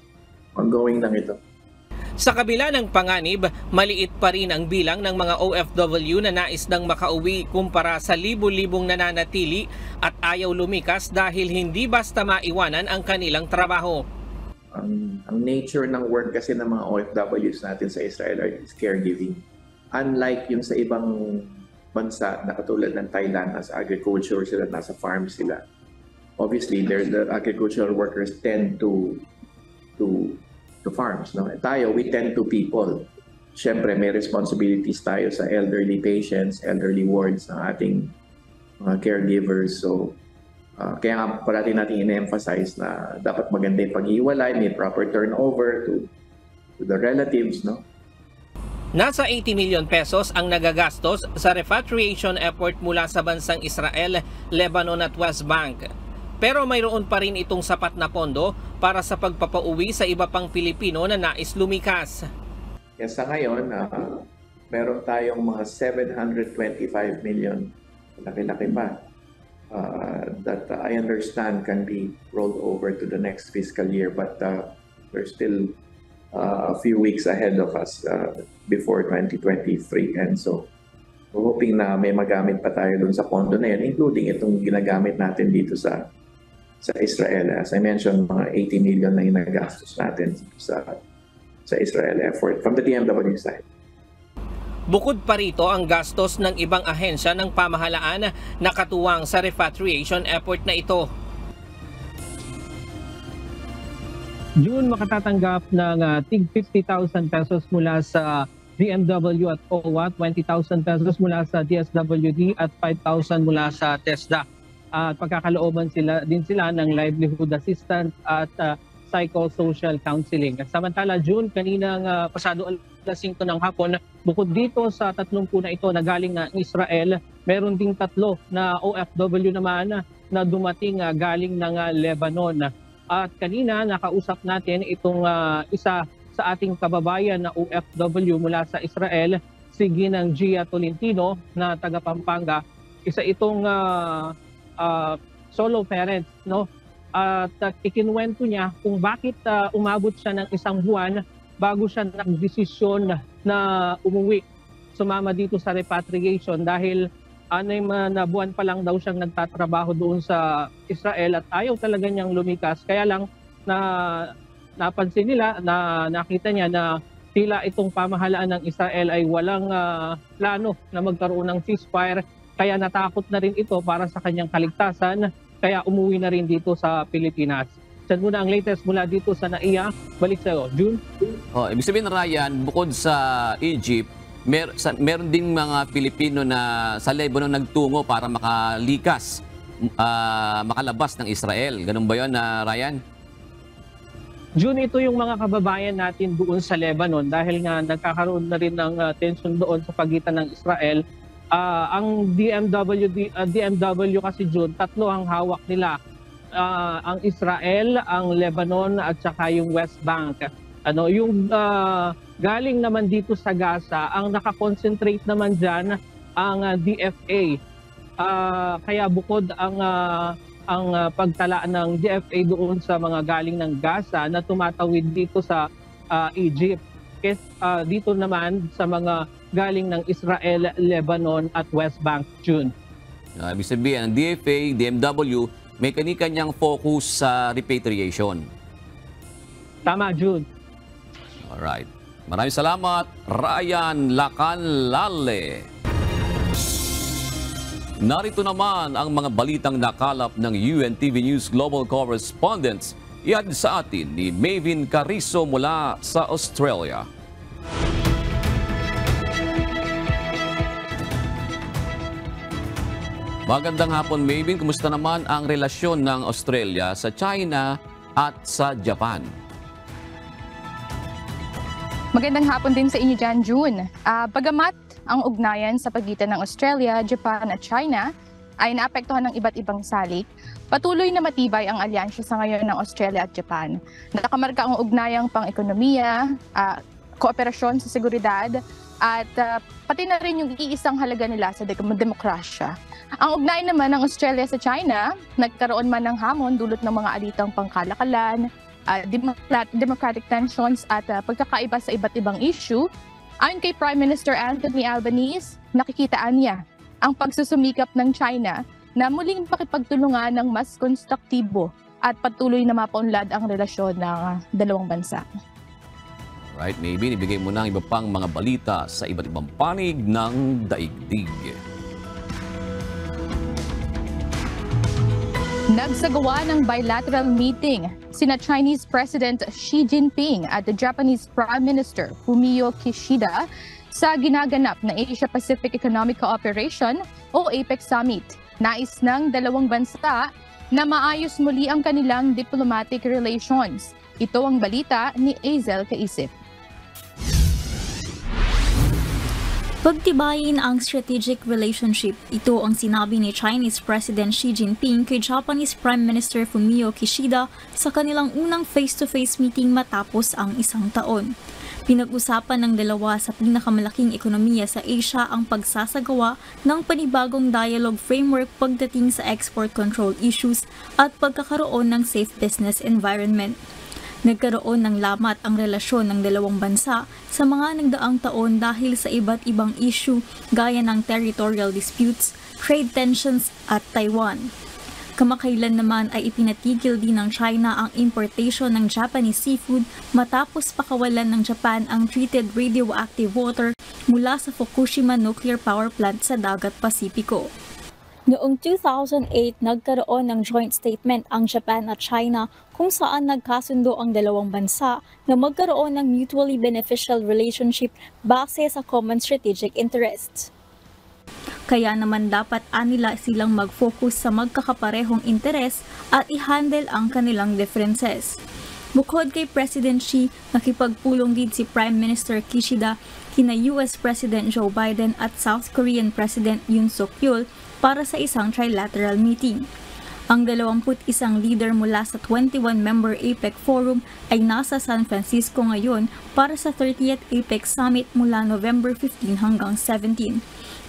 Ongoing lang ito. Sa kabila ng panganib, maliit pa rin ang bilang ng mga OFW na nais nang makauwi kumpara sa libo-libong nananatili at ayaw lumikas dahil hindi basta maiwanan ang kanilang trabaho. Ang nature ng work kasi ng mga OFWs natin sa Israel is caregiving. Unlike yung sa ibang bansa na katulad ng Thailand, nasa agriculture sila, nasa farm sila. Obviously, the agricultural workers tend to farms. No? Tayo, we tend to people. Siyempre, may responsibilities tayo sa elderly patients, elderly wards ng ating mga caregivers. So, kaya nga parati natin in-emphasize na dapat maganda yung pag-iwalay, may proper turnover to the relatives. No? Nasa 80 milyon pesos ang nagagastos sa repatriation effort mula sa bansang Israel, Lebanon at West Bank. Pero mayroon pa rin itong sapat na pondo para sa pagpapauwi sa iba pang Pilipino na nais lumikas. Kaya sa ngayon, meron tayong mga 725 million, laki-laki pa, that I understand can be rolled over to the next fiscal year. But there's still a few weeks ahead of us before 2023. And so, we're hoping na may magamit pa tayo dun sa pondo na yun, including itong ginagamit natin dito sa Israel. As I mentioned, mga 80 million na inagastos natin sa Israel effort from the DMW side. Bukod pa rito ang gastos ng ibang ahensya ng pamahalaan na katuwang sa repatriation effort na ito. June makatatanggap ng tig 50,000 pesos mula sa DMW at OWA, 20,000 pesos mula sa DSWD at 5,000 mula sa TESDA. At pagkakalooban din sila ng livelihood assistance at psychosocial counseling. At samantala, June, kaninang pasado alas 5 ng hapon, bukod dito sa 30 na ito na galing na Israel, meron ding 3 na OFW naman na dumating galing ng Lebanon. At kanina nakausap natin itong isa sa ating kababayan na OFW mula sa Israel, si Ginang Gia Tolentino na taga Pampanga. Isa itong solo parent, no? At ikinuwento niya kung bakit umabot siya ng 1 buwan bago siya nagdesisyon na umuwi, sumama dito sa repatriation dahil 6 na buwan pa lang daw siyang nagtatrabaho doon sa Israel at ayaw talaga niyang lumikas. Kaya lang napansin nila, nakita niya na tila itong pamahalaan ng Israel ay walang plano na magkaroon ng ceasefire. Kaya natakot na rin ito para sa kanyang kaligtasan. Kaya umuwi na rin dito sa Pilipinas. Diyan muna ang latest mula dito sa NAIA. Balik sa'yo, June. Ibig sabihin, Ryan, bukod sa Egypt, meron din mga Pilipino na sa Lebanon nagtungo para makalikas, makalabas ng Israel. Ganun ba yun, Ryan? June, ito yung mga kababayan natin doon sa Lebanon dahil nga nagkakaroon na rin ng tension doon sa pagitan ng Israel. Ang DMW kasi, June, 3 ang hawak nila. Ang Israel, ang Lebanon at saka yung West Bank. Yung galing naman dito sa Gaza, ang nakakonsentrate naman dyan ang DFA. Kaya bukod ang pagtala ng DFA doon sa mga galing ng Gaza na tumatawid dito sa Egypt. Dito naman sa mga galing ng Israel, Lebanon at West Bank, June. Ibig sabihin, ang DFA, DMW, may kani-kanyang focus sa repatriation. Tama, June. Alright. Maraming salamat, Ryan Lacanlale. Narito naman ang mga balitang nakalap ng UNTV News Global Correspondents. Ihatid sa atin ni Mavin Carrizo mula sa Australia. Magandang hapon, Maybin. Kumusta naman ang relasyon ng Australia sa China at sa Japan? Magandang hapon din sa inyo dyan, June. Bagamat ang ugnayan sa pagitan ng Australia, Japan at China ay naapektuhan ng iba't ibang salik, patuloy na matibay ang alyansya sa ngayon ng Australia at Japan. Nakamarka ang ugnayang pang-ekonomiya, kooperasyon sa seguridad, at pati na rin yung iisang halaga nila sa demokrasya. Ang ugnayan naman ng Australia sa China, nagkaroon man ng hamon dulot ng mga alitang pangkalakalan, democratic tensions at pagkakaiba sa iba't ibang issue. Ayon kay Prime Minister Anthony Albanese, nakikitaan niya ang pagsusumikap ng China na muling makipagtulungan ng mas konstruktibo at patuloy na mapaunlad ang relasyon ng dalawang bansa. Right, maybe ibigay mo na ang iba pang mga balita sa iba't ibang panig ng daigdig. Nagsagawa ng bilateral meeting sina Chinese President Xi Jinping at the Japanese Prime Minister Fumio Kishida sa ginaganap na Asia-Pacific Economic Cooperation o APEC Summit. Nais ng dalawang bansa na maayos muli ang kanilang diplomatic relations. Ito ang balita ni Azel Kaisip. Pagtibayin ang strategic relationship. Ito ang sinabi ni Chinese President Xi Jinping kay Japanese Prime Minister Fumio Kishida sa kanilang unang face-to-face meeting matapos ang isang taon. Pinag-usapan ng dalawa sa pinakamalaking ekonomiya sa Asia ang pagsasagawa ng panibagong dialogue framework pagdating sa export control issues at pagkakaroon ng safe business environment. Nagkaroon ng lamat ang relasyon ng dalawang bansa sa mga nagdaang taon dahil sa iba't ibang issue gaya ng territorial disputes, trade tensions at Taiwan. Kamakailan naman ay ipinatigil din ng China ang importation ng Japanese seafood matapos pakawalan ng Japan ang treated radioactive water mula sa Fukushima Nuclear Power Plant sa Dagat Pasipiko. Noong 2008, nagkaroon ng joint statement ang Japan at China kung saan nagkasundo ang dalawang bansa na magkaroon ng mutually beneficial relationship base sa common strategic interests. Kaya naman dapat anila silang mag-focus sa magkakaparehong interes at i-handle ang kanilang differences. Bukod kay President Xi, nakipagpulong din si Prime Minister Kishida kina US President Joe Biden at South Korean President Yoon Suk Yeol para sa isang trilateral meeting. Ang 21 leader mula sa 21-member APEC Forum ay nasa San Francisco ngayon para sa 30th APEC Summit mula November 15 hanggang 17.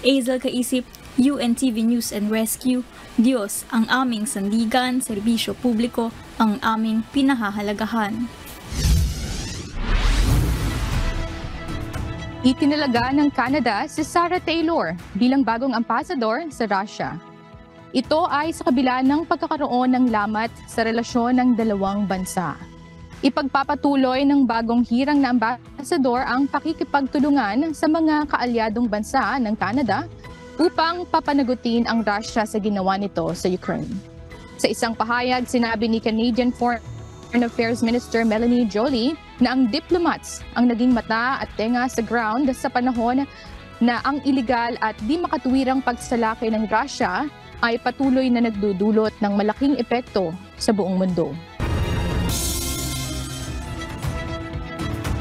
Azel Kaisip, UNTV News and Rescue. Diyos ang aming sandigan, serbisyo publiko ang aming pinahahalagahan. Itinalaga ng Canada si Sarah Taylor bilang bagong ambasador sa Russia. Ito ay sa kabila ng pagkakaroon ng lamat sa relasyon ng dalawang bansa. Ipagpapatuloy ng bagong hirang na ambasador ang pakikipagtulungan sa mga kaalyadong bansa ng Canada upang papanagutin ang Russia sa ginawa nito sa Ukraine. Sa isang pahayag, sinabi ni Canadian Foreign Affairs Minister Melanie Joly na ang diplomats ang naging mata at tenga sa ground sa panahon na ang iligal at di makatuwirang pagsalaki ng Russia ay patuloy na nagdudulot ng malaking epekto sa buong mundo.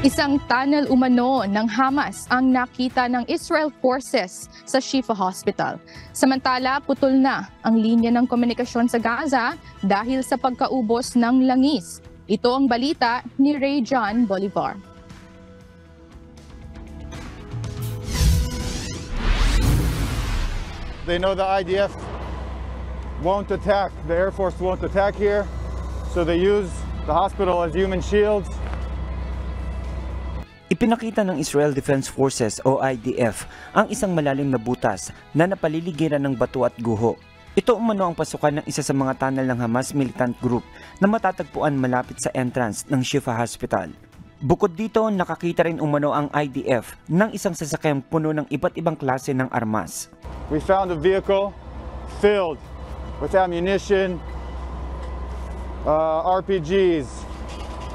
Isang tunnel umano ng Hamas ang nakita ng Israel forces sa Shifa Hospital. Samantala, putol na ang linya ng komunikasyon sa Gaza dahil sa pagkaubos ng langis. Ito ang balita ni Ray John Bolivar. They know the IDF won't attack, the Air Force won't attack here, so they use the hospital as human shields. Ipinakita ng Israel Defense Forces o IDF ang isang malalim na butas na napaliligiran ng bato at guho. Ito umano ang pasukan ng isa sa mga tunnel ng Hamas militant group na matatagpuan malapit sa entrance ng Shifa Hospital. Bukod dito, nakakita rin umano ang IDF ng isang sasakyang puno ng iba't ibang klase ng armas. We found a vehicle filled with ammunition, RPGs,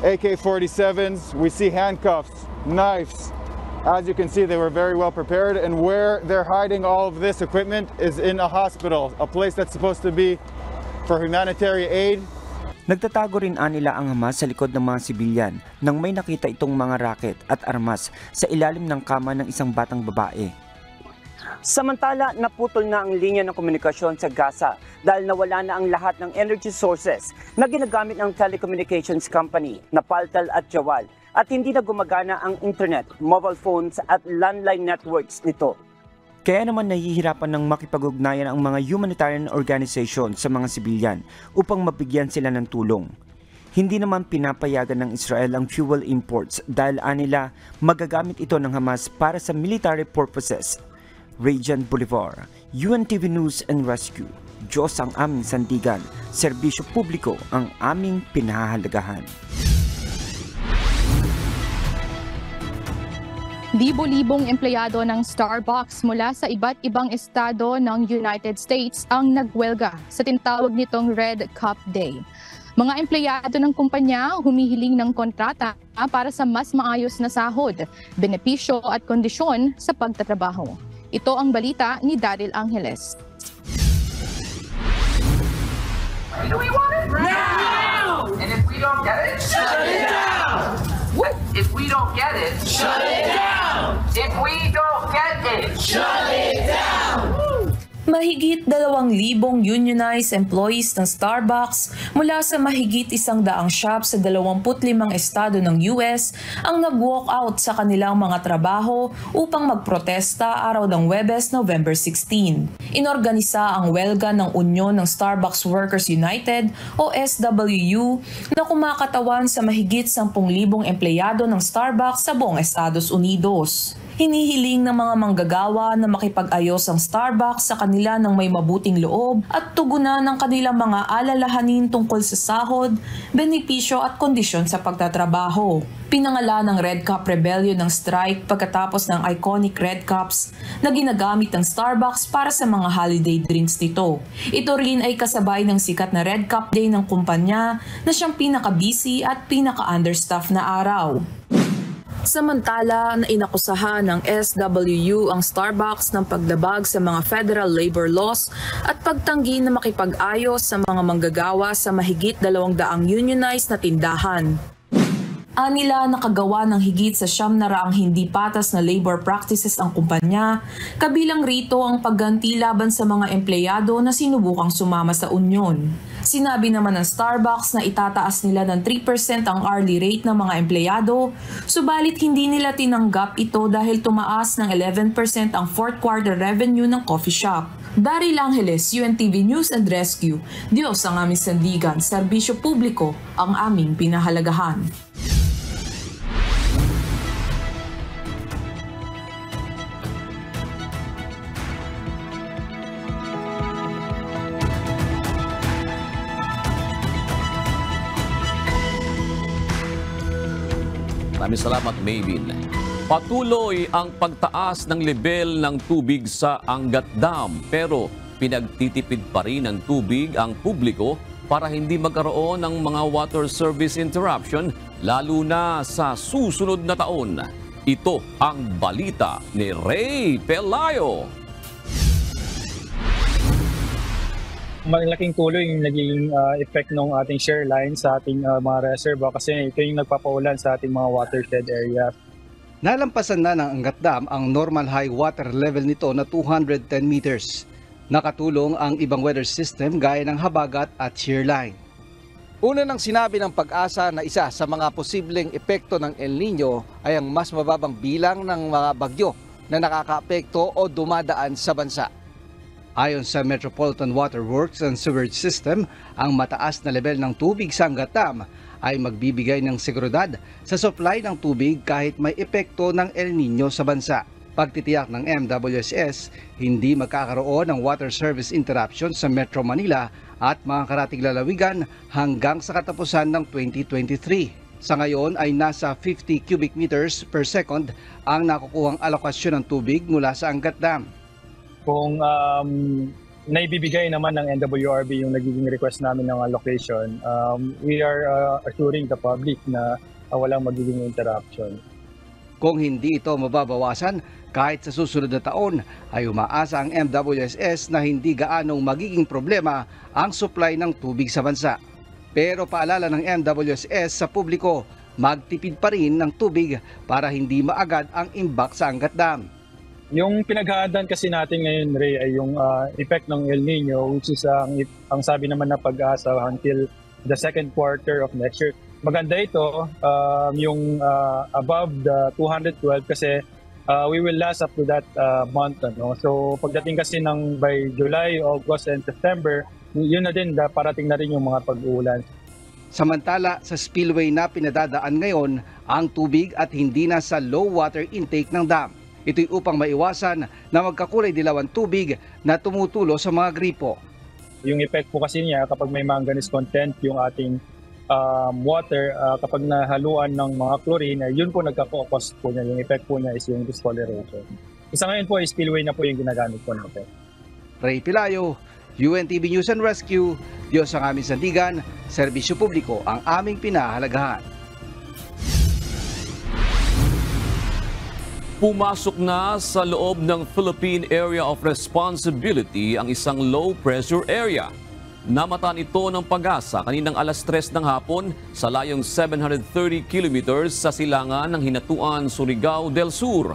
AK-47s. We see handcuffs, knives, As you can see, they were very well prepared, and where they're hiding all of this equipment is in a hospital, a place that's supposed to be for humanitarian aid. Nagtatago rin nila ang Hamas sa likod ng mga sibilyan nang may nakita itong mga raket at armas sa ilalim ng kama ng isang batang babae. Samantala, naputol na ang linya ng komunikasyon sa Gaza dahil nawala na ang lahat ng energy sources na ginagamit ng telecommunications company na Paltal at Jawal at hindi na gumagana ang internet, mobile phones at landline networks nito. Kaya naman nahihirapan ng makipag-ugnayan ang mga humanitarian organization sa mga sibilyan upang mabigyan sila ng tulong. Hindi naman pinapayagan ng Israel ang fuel imports dahil anila magagamit ito ng Hamas para sa military purposes. Radiant Bolivar, UNTV News and Rescue. Diyos ang aming sandigan, serbisyo publiko ang aming pinahahalagahan. Libo-libong empleyado ng Starbucks mula sa iba't ibang estado ng United States ang nagwelga sa tinatawag nitong Red Cup Day. Mga empleyado ng kumpanya humihiling ng kontrata para sa mas maayos na sahod, benepisyo at kondisyon sa pagtatrabaho. Ito ang balita ni Daryl Angeles. Do we want it? Now! And if we don't get it, shut it down! If we don't get it, shut it down! If we don't get it, shut it down! Mahigit 2,000 unionized employees ng Starbucks mula sa mahigit 100 shop sa 25 estado ng US ang nag-walk out sa kanilang mga trabaho upang magprotesta araw ng Huwebes, November 16. Inorganisa ang welga ng Union ng Starbucks Workers United o SWU na kumakatawan sa mahigit 10,000 empleyado ng Starbucks sa buong Estados Unidos. Hinihiling ng mga manggagawa na makipag-ayos ang Starbucks sa kanila ng may mabuting loob at tugunan ng kanilang mga alalahanin tungkol sa sahod, benepisyo at kondisyon sa pagtatrabaho. Pinangalan ng Red Cup Rebellion ng strike pagkatapos ng iconic Red Cups na ginagamit ng Starbucks para sa mga holiday drinks nito. Ito rin ay kasabay ng sikat na Red Cup Day ng kumpanya na siyang pinaka-busy at pinaka-understaffed na araw. Samantala, na inakusahan ng SWU ang Starbucks ng paglabag sa mga federal labor laws at pagtanggi na makipag-ayos sa mga manggagawa sa mahigit 200 unionized na tindahan. Anila nakagawa ng higit sa 900 hindi patas na labor practices ang kumpanya, kabilang rito ang pagganti laban sa mga empleyado na sinubukang sumama sa union. Sinabi naman ng Starbucks na itataas nila ng 3% ang hourly rate ng mga empleyado, subalit hindi nila tinanggap ito dahil tumaas ng 11% ang fourth quarter revenue ng coffee shop. Daryl Angeles, UNTV News and Rescue. Diyos ang aming sandigan, serbisyo publiko ang aming pinahalagahan. Maraming salamat, Maybin. Patuloy ang pagtaas ng level ng tubig sa Angat Dam pero pinagtitipid pa rin ng tubig ang publiko para hindi magkaroon ng mga water service interruption lalo na sa susunod na taon. Ito ang balita ni Ray Pelayo. Malaking tuloy yung naging effect ng ating share line sa ating mga reserva kasi ito yung nagpapaulan sa ating mga watershed areas. Nalampasan na ng Angat Dam ang normal high water level nito na 210 meters. Nakatulong ang ibang weather system gaya ng habagat at shear line. Una nang sinabi ng Pag-asa na isa sa mga posibleng epekto ng El Nino ay ang mas mababang bilang ng mga bagyo na nakakaapekto o dumadaan sa bansa. Ayon sa Metropolitan Water Works and Sewerage System, ang mataas na level ng tubig sa Angat Dam ay magbibigay ng seguridad sa supply ng tubig kahit may epekto ng El Nino sa bansa. Pagtitiyak ng MWSS, hindi magkakaroon ng water service interruption sa Metro Manila at mga karatig lalawigan hanggang sa katapusan ng 2023. Sa ngayon ay nasa 50 cubic meters per second ang nakukuhang alokasyon ng tubig mula sa Angat Dam. Kung naibibigay naman ng NWRB yung nagiging request namin ng allocation, we are assuring the public na walang magiging interruption. Kung hindi ito mababawasan, kahit sa susunod na taon ay umaasa ang MWSS na hindi gaanong magiging problema ang supply ng tubig sa bansa. Pero paalala ng MWSS sa publiko, magtipid pa rin ng tubig para hindi maagad ang imbak sa Angat Dam. Yung pinaghahandaan kasi natin ngayon, Ray, ay yung effect ng El Nino, which is ang sabi naman na pag-asa until the second quarter of next year. Maganda ito, yung above the 212 kasi we will last up to that month. Ano? So pagdating kasi ng by July, August, and September, yun na din, parating na rin yung mga pag-uulan. Samantala, sa spillway na pinadadaan ngayon ang tubig at hindi na sa low water intake ng dam. Ito'y upang maiwasan na magkakulay dilaw ang tubig na tumutulo sa mga gripo. Yung effect po kasi niya kapag may manganese content yung ating water, kapag nahaluan ng mga chlorine, yun po nagka-cause po niya. Yung effect po niya is yung discoloration. Isa ngayon po, spillway na po yung ginagamit po natin. Ray Pilayo, UNTV News and Rescue, Diyos ang aming sandigan, serbisyo publiko ang aming pinahahalagahan. Pumasok na sa loob ng Philippine Area of Responsibility ang isang low-pressure area. Namataan ito ng Pag-asa kaninang alas 3 ng hapon sa layong 730 kilometers sa silangan ng Hinatuan, Surigao del Sur.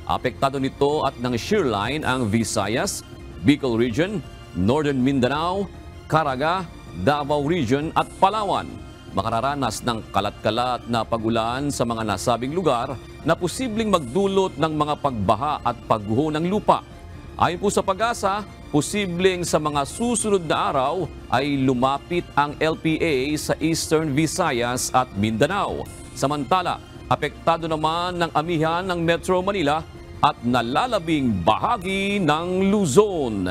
Apektado nito at ng shear line ang Visayas, Bicol Region, Northern Mindanao, Caraga, Davao Region at Palawan. Makararanas ng kalat-kalat na pag-ulan sa mga nasabing lugar na posibleng magdulot ng mga pagbaha at pagguho ng lupa. Ayon po sa Pag-asa, posibleng sa mga susunod na araw ay lumapit ang LPA sa Eastern Visayas at Mindanao. Samantala, apektado naman ng amihan ng Metro Manila at nalalabing bahagi ng Luzon.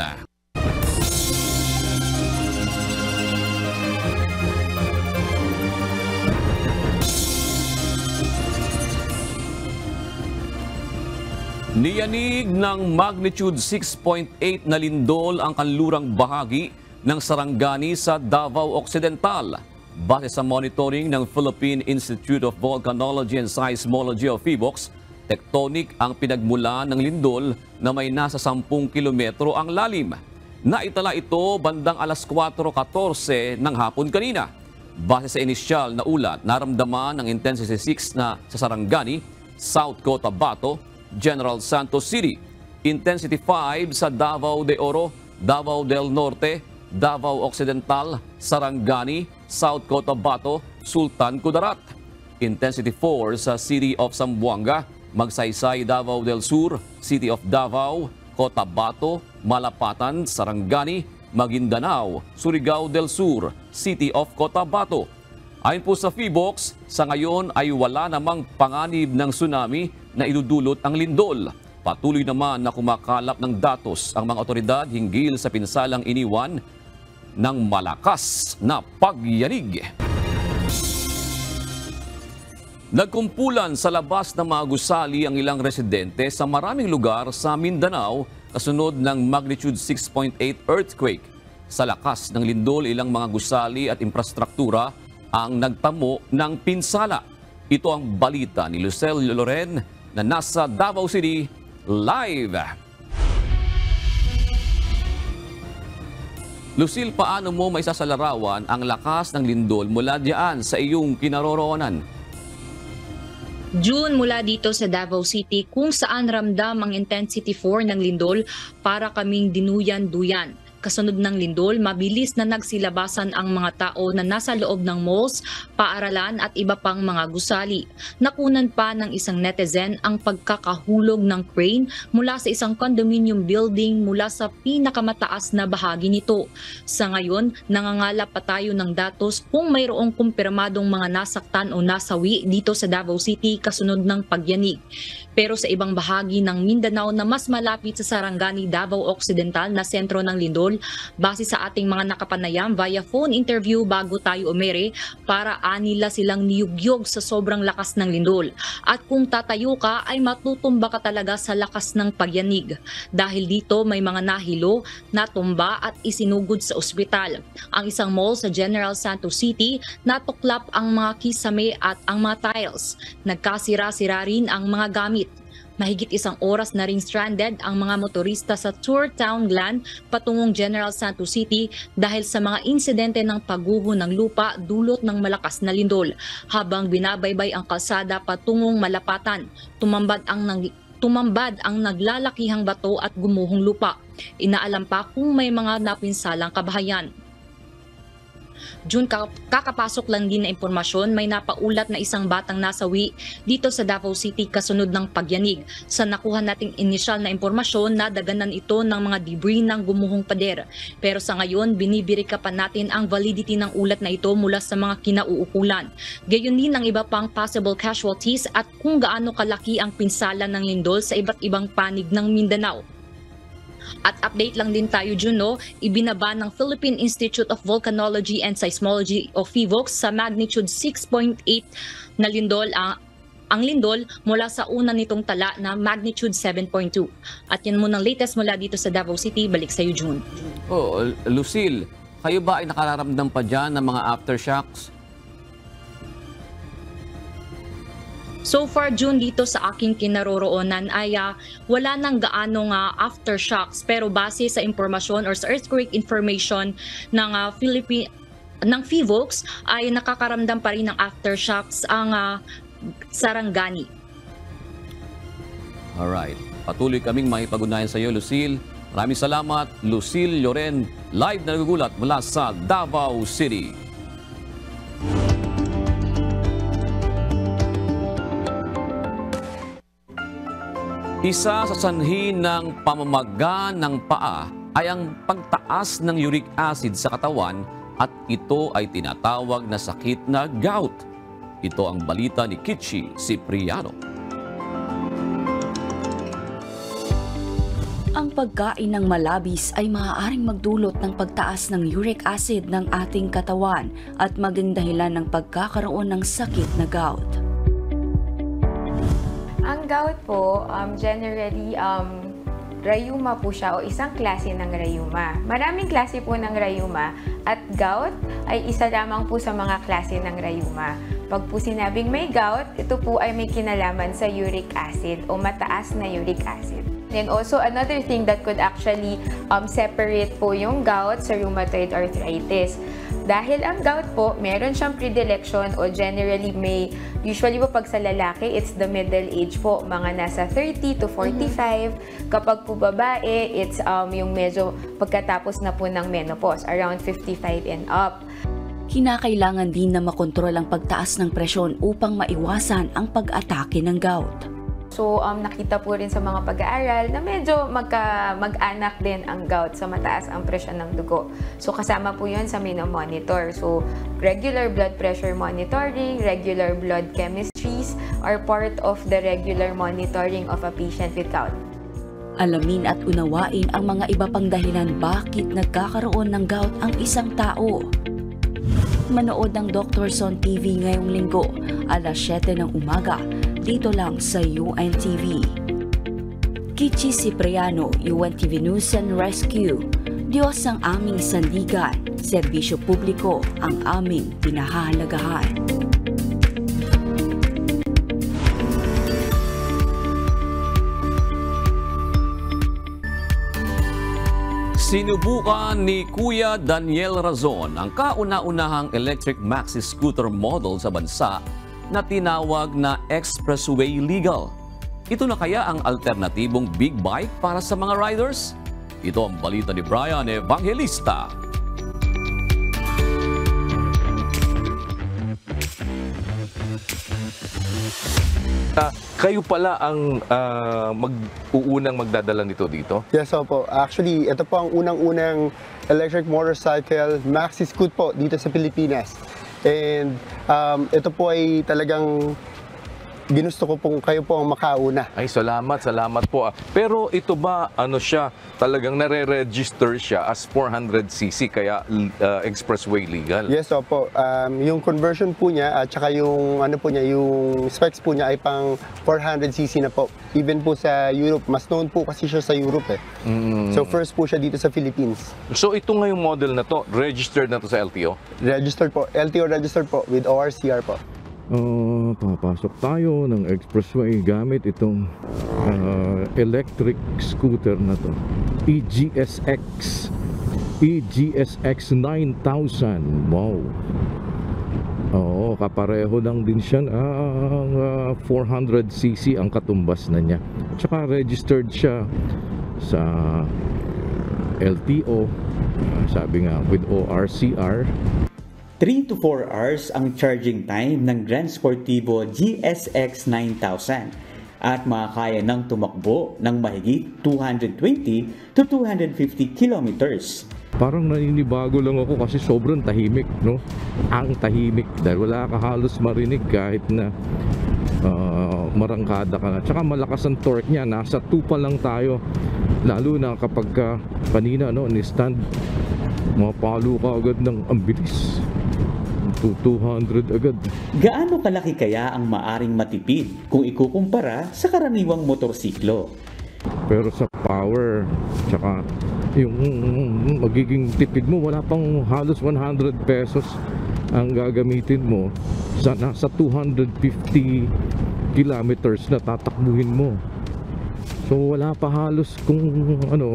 Niyanig ng magnitude 6.8 na lindol ang kanlurang bahagi ng Sarangani sa Davao Occidental. Base sa monitoring ng Philippine Institute of Volcanology and Seismology of PHIVOLCS, tectonic ang pinagmula ng lindol na may nasa 10 kilometro ang lalim. Naitala ito bandang alas 4:14 ng hapon kanina. Base sa inisyal na ulat, naramdaman ng intensity 6 na sa Sarangani, South Cotabato, General Santos City, intensity 5 sa Davao de Oro, Davao del Norte, Davao Occidental, Sarangani, South Cotabato, Sultan Kudarat, intensity 4 sa City of Zamboanga, Magsaysay, Davao del Sur, City of Davao, Cotabato, Malapatan, Sarangani, Maguindanao, Surigao del Sur, City of Cotabato. Ayon po sa PHIVOLCS, sa ngayon ay wala namang panganib ng tsunami na idudulot ang lindol. Patuloy naman na kumakalap ng datos ang mga otoridad hinggil sa pinsalang iniwan ng malakas na pagyanig. Nagkumpulan sa labas ng mga gusali ang ilang residente sa maraming lugar sa Mindanao kasunod ng magnitude 6.8 earthquake. Sa lakas ng lindol, ilang mga gusali at infrastruktura ang nagtamo ng pinsala. Ito ang balita ni Lucel Loren na nasa Davao City live. Lucille, paano mo maisasalarawan ang lakas ng lindol mula diyan sa iyong kinaroroonan? June, mula dito sa Davao City kung saan ramdam ang intensity 4 ng lindol, para kaming dinuyan-duyan. Kasunod ng lindol, mabilis na nagsilabasan ang mga tao na nasa loob ng malls, paaralan at iba pang mga gusali. Nakunan pa ng isang netizen ang pagkakahulog ng crane mula sa isang condominium building mula sa pinakamataas na bahagi nito. Sa ngayon, nangangalap pa tayo ng datos kung mayroong kumpirmadong mga nasaktan o nasawi dito sa Davao City kasunod ng pagyanig. Pero sa ibang bahagi ng Mindanao na mas malapit sa Sarangani, Davao Occidental na sentro ng lindol, lindol base sa ating mga nakapanayam via phone interview bago tayo umere para anila silang niyugyog sa sobrang lakas ng lindol. At kung tatayo ka ay matutumba ka talaga sa lakas ng pagyanig. Dahil dito may mga nahilo, natumba at isinugod sa ospital. Ang isang mall sa General Santos City, natuklap ang mga kisame at ang mga tiles. Nagkasira-sira rin ang mga gamit. Mahigit isang oras na ring stranded ang mga motorista sa Tour Town Glen patungong General Santos City dahil sa mga insidente ng pagguho ng lupa dulot ng malakas na lindol. Habang binabaybay ang kalsada patungong Malapatan, tumambad ang naglalakihang bato at gumuhong lupa. Inaalam pa kung may mga napinsalang kabahayan. June, kakapasok lang din na impormasyon, may napaulat na isang batang nasawi dito sa Davao City kasunod ng pagyanig. Sa nakuha nating inisyal na impormasyon, nadaganan ito ng mga debris ng gumuhong pader. Pero sa ngayon, binibirika pa natin ang validity ng ulat na ito mula sa mga kinauukulan. Gayon din ang iba pang possible casualties at kung gaano kalaki ang pinsala ng lindol sa iba't ibang panig ng Mindanao. At update lang din tayo, Juno, ibinaba ng Philippine Institute of Volcanology and Seismology o PHIVOLCS sa magnitude 6.8 na lindol ang lindol mula sa una nitong tala na magnitude 7.2. At yan muna ang latest mula dito sa Davao City. Balik sa iyo, June. Oh, Lucille, kayo ba ay nakararamdam pa dyan ng mga aftershocks? So far, June, dito sa aking kinaroroonan ay wala nang gaano aftershocks. Pero base sa impormasyon or sa earthquake information ng PHIVOLCS ay nakakaramdam pa rin ng aftershocks ang Sarangani. Alright. Patuloy kaming makipag-ugnayan sa iyo, Lucille. Maraming salamat, Lucille Lloren, live na nagugulat mula sa Davao City. Isa sa sanhi ng pamamaga ng paa ay ang pagtaas ng uric acid sa katawan at ito ay tinatawag na sakit na gout. Ito ang balita ni Kichi Cipriano. Ang pagkain ng malabis ay maaaring magdulot ng pagtaas ng uric acid ng ating katawan at maging dahilan ng pagkakaroon ng sakit na gout. Ang gout po, generally, rayuma po siya o isang klase ng rayuma. Maraming klase po ng rayuma at gout ay isa lamang po sa mga klase ng rayuma. Pag po sinabing may gout, ito po ay may kinalaman sa uric acid o mataas na uric acid. And also, another thing that could actually separate po yung gout sa rheumatoid arthritis. Dahil ang gout po, meron siyang predilection o generally usually po pag sa lalaki, it's the middle age po, mga nasa 30 to 45. Kapag po babae, it's yung medyo pagkatapos na po ng menopause, around 55 and up. Kinakailangan din na makontrol ang pagtaas ng presyon upang maiwasan ang pag-atake ng gout. So, nakita po rin sa mga pag-aaral na medyo mag-anak din ang gout sa mataas ang presyon ng dugo. So, kasama po yun sa monitor. So, regular blood pressure monitoring, regular blood chemistries are part of the regular monitoring of a patient with gout. Alamin at unawain ang mga iba pang dahilan bakit nagkakaroon ng gout ang isang tao. Manood ng Doctors on TV ngayong linggo, alas 7 ng umaga, dito lang sa UNTV. Kichi Cipriano, UNTV News and Rescue. Diyos ang aming sandigan, serbisyo publiko ang aming pinahahalagahan. Sinubukan ni Kuya Daniel Razon ang kauna-unahang electric maxi scooter model sa bansa na tinawag na Expressway Legal. Ito na kaya ang alternatibong big bike para sa mga riders? Ito ang balita ni Brian Evangelista. Kayo pala ang mag-uunang magdadala nito dito? Yes, opo. Actually, ito po ang unang-unang electric motorcycle maxi scoot po dito sa Pilipinas. And ito po ay talagang ginusto ko pong kayo po ang makauna. Ay, salamat po. Pero ito ba, talagang nare-register siya as 400cc kaya expressway legal? Yes, opo. Yung conversion po niya at saka yung yung specs po niya ay pang 400cc na po. Even po sa Europe, mas known po kasi siya sa Europe eh. So first po siya dito sa Philippines. So ito ngayong model na to, registered na to sa LTO? Registered po. LTO registered po with ORCR po. Papasok tayo ng expressway gamit itong electric scooter na to, EGSX 9000. Wow. Oo, kapareho lang din siya ang 400cc ang katumbas na niya. Tsaka registered siya sa LTO, sabi nga with ORCR. 3 to 4 hours ang charging time ng Grand Sportivo GSX 9000 at makakaya ng tumakbo ng mahigit 220 to 250 kilometers. Parang naninibago lang ako kasi sobrang tahimik, no? Ang tahimik dahil wala ka halos marinig kahit na marangkada ka na. Tsaka malakas ang torque niya, nasa 2 pa lang tayo. Lalo na kapag kanina, no, ni-stand, mapalo ka agad ng ang bilis. 200 agad. Gaano kalaki kaya ang maaring matipid kung ikukumpara sa karaniwang motorsiklo? Pero sa power, tsaka yung magiging tipid mo, wala pang halos 100 pesos ang gagamitin mo sa nasa 250 kilometers na tatakbuhin mo. So wala pa halos kung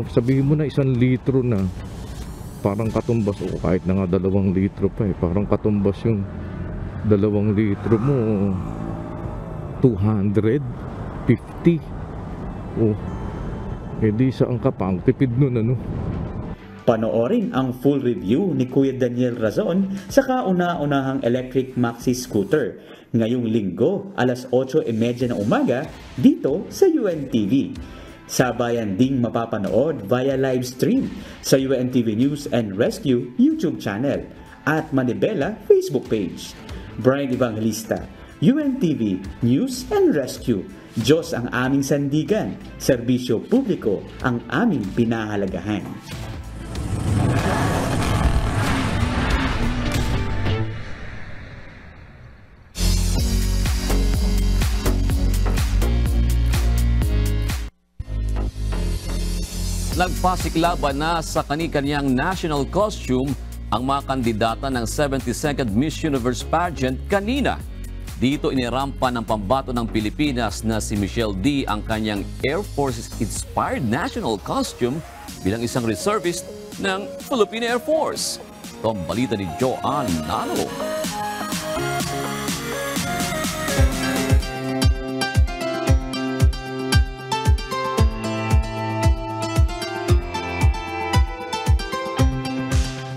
sabihin mo na 1 litro na, parang katumbas o kahit na nga 2 litro pa parang katumbas yung 2 litro mo 250. Edi saan ka pa ang tipid nun, Panoorin ang full review ni Kuya Daniel Razon sa kauna-unahang electric maxi scooter ngayong linggo alas 8:30 ng umaga dito sa UNTV. Sabayan ding mapapanood via live stream sa UNTV News and Rescue YouTube channel at Manibela Facebook page. Brian Evangelista, UNTV News and Rescue. Diyos ang aming sandigan, serbisyo publiko ang aming pinahalagahan. Nagpasiklaban na sa kani-kaniyang national costume ang mga kandidata ng 72nd Miss Universe pageant kanina. Dito inirampa ng pambato ng Pilipinas na si Michelle D ang kanyang Air Force-inspired national costume bilang isang reservist ng Philippine Air Force. Ito ang balita ni Joanne Nalo.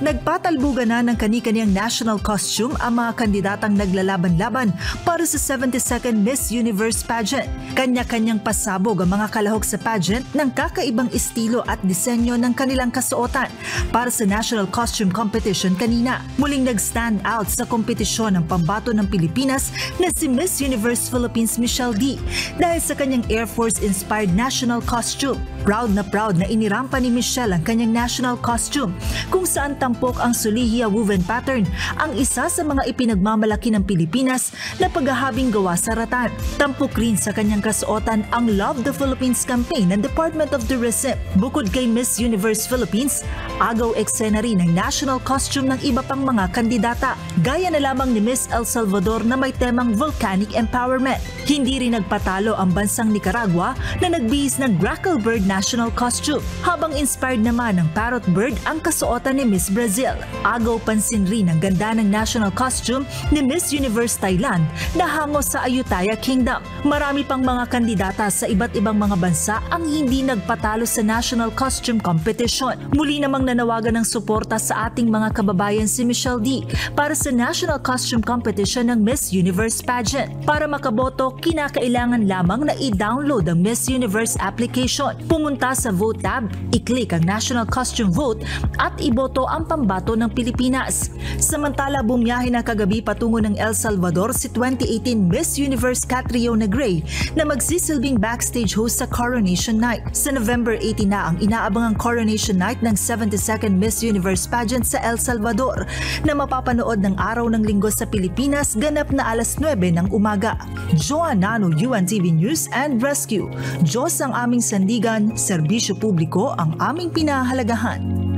Nagpatalbugan na ng kani-kaniyang national costume ang mga kandidatang naglalaban-laban para sa 72nd Miss Universe pageant. Kanya-kanyang pasabog ang mga kalahok sa pageant ng kakaibang estilo at disenyo ng kanilang kasuotan para sa national costume competition kanina. Muling nag-stand out sa kompetisyon ng pambato ng Pilipinas na si Miss Universe Philippines Michelle D dahil sa kanyang Air Force-inspired national costume. Proud na inirampa ni Michelle ang kanyang national costume kung saan tampok ang Sulihia woven pattern, ang isa sa mga ipinagmamalaki ng Pilipinas na paghahabing gawa sa ratan. Tampok rin sa kanyang kasuotan ang Love the Philippines campaign ng Department of Tourism. Bukod kay Miss Universe Philippines, agaw eksena rin ang national costume ng iba pang mga kandidata. Gaya na lamang ni Miss El Salvador na may temang volcanic empowerment. Hindi rin nagpatalo ang bansang Nicaragua na nagbihis ng Grackle Bird national costume, habang inspired naman ng Parrot Bird ang kasuotan ni Miss Brazil. Agaw pansin rin ang ganda ng national costume ni Miss Universe Thailand na hango sa Ayutthaya Kingdom. Marami pang mga kandidata sa iba't ibang mga bansa ang hindi nagpatalo sa national costume competition. Muli namang nanawagan ng suporta sa ating mga kababayan si Michelle D para sa national costume competition ng Miss Universe pageant. Para makaboto, kinakailangan lamang na i-download ang Miss Universe application. Pumunta sa Vote tab, i-click ang National Costume Vote at iboto ang pambato ng Pilipinas. Samantala, bumiyahe na kagabi patungo ng El Salvador si 2018 Miss Universe Catriona Gray na magsisilbing backstage host sa Coronation Night. Sa November 18 na ang inaabangang Coronation Night ng 72nd Miss Universe pageant sa El Salvador na mapapanood ng araw ng Linggo sa Pilipinas ganap na alas 9 ng umaga. Joanano, UNTV News and Rescue. Diyos ang aming sandigan, serbisyo publiko ang aming pinahalagahan.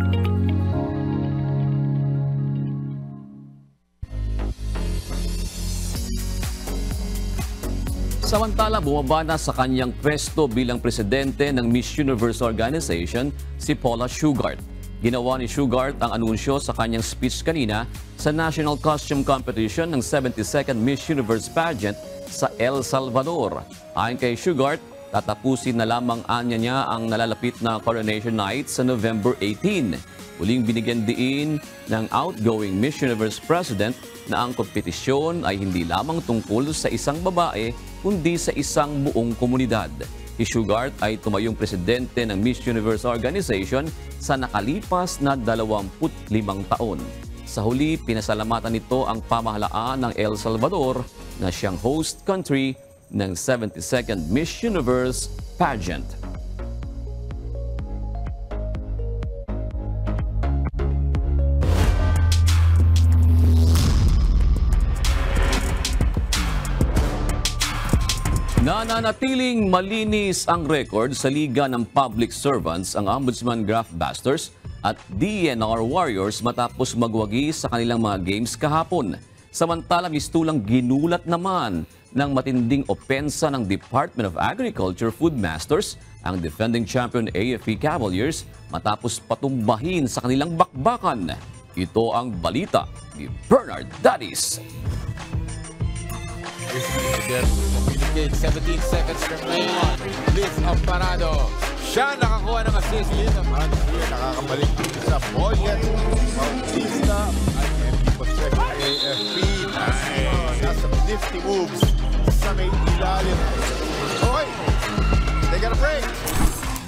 Samantala, bumaba na sa kanyang pwesto bilang presidente ng Miss Universe Organization si Paula Shugart. Ginawa ni Shugart ang anunsyo sa kanyang speech kanina sa National Costume Competition ng 72nd Miss Universe pageant sa El Salvador. Ayon kay Shugart, tatapusin na lamang anya niya ang nalalapit na Coronation Night sa November 18. Muling binigyan diin ng outgoing Miss Universe President na ang kompetisyon ay hindi lamang tungkol sa isang babae kundi sa isang buong komunidad. Si Shugart ay tumayong presidente ng Miss Universe Organization sa nakalipas na 25 taon. Sa huli, pinasalamatan nito ang pamahalaan ng El Salvador na siyang host country ng 72nd Miss Universe pageant. Nananatiling malinis ang record sa Liga ng Public Servants ang Ombudsman Graftbusters at DNR Warriors matapos magwagi sa kanilang mga games kahapon. Samantalang mistulang ginulat naman ng matinding opensa ng Department of Agriculture Food Masters ang defending champion AFP Cavaliers matapos patumbahin sa kanilang bakbakan. Ito ang balita ni Bernard Dadis. 17 seconds remaining. Liz Amparado. Siya nakakuha ng assist. Liz Amparado here nakakabalik sa Boyet Bautista at MP possession AFP. Nasa 50 moves sa may ilalim. Okay, they got a break.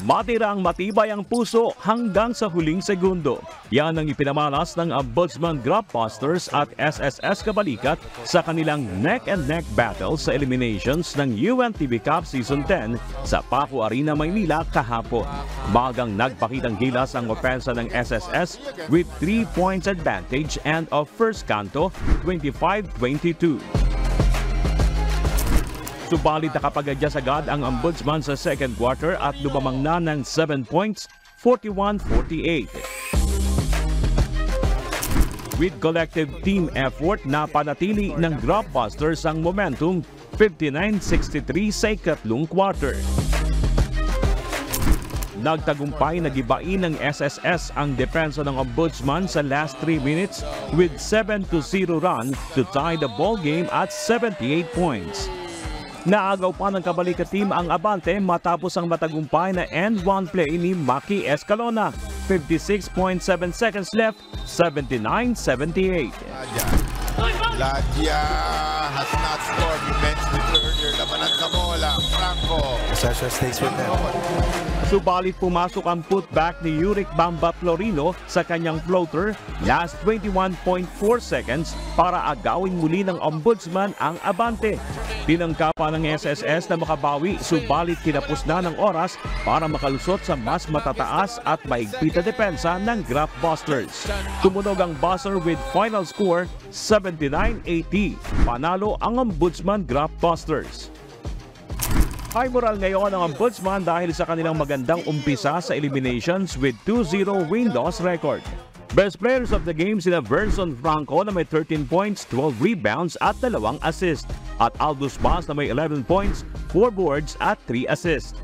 Matirang matibay ang puso hanggang sa huling segundo. Yan ang ipinamalas ng Ombudsman Graftbusters at SSS Kabalikat sa kanilang neck-and-neck battle sa eliminations ng UNTV Cup Season 10 sa Paco Arena, Maynila kahapon. Magang nagpakitang gilas ang opensa ng SSS with 3 points advantage and of first kanto 25-22. Subalit nakapag-adjust agad ang Ombudsman sa second quarter at lumamang na ng 7 points, 41-48. With collective team effort, napanatili ng Graftbusters ang momentum 59-63 sa ikatlong quarter. Nagtagumpay na gibain ng SSS ang depensa ng Ombudsman sa last 3 minutes with 7-0 run to tie the ball game at 78 points. Naagaw pa ng Kabalikat team ang abante matapos ang matagumpay na end-one play ni Maki Escalona. 56.7 seconds left, 79-78. Ladia has not scored. You mentioned it earlier. Labanan Camola, Franco. Sasha stays with them. Subalit pumasok ang putback ni Yurick Bamba Florino sa kanyang floater last 21.4 seconds para agawin muli ng Ombudsman ang abante. Tinangkapan ng SSS na makabawi, subalit kinapos na ng oras para makalusot sa mas matataas at maigpit na depensa ng Graftbusters. Tumunog ang buzzer with final score 79-80. Panalo ang Ombudsman Graftbusters. High moral ngayon ang Ombudsman dahil sa kanilang magandang umpisa sa eliminations with 2-0 win-loss record. Best players of the game sina Verson Franco na may 13 points, 12 rebounds at 2 assists. At Aldous Bas na may 11 points, 4 boards at 3 assists.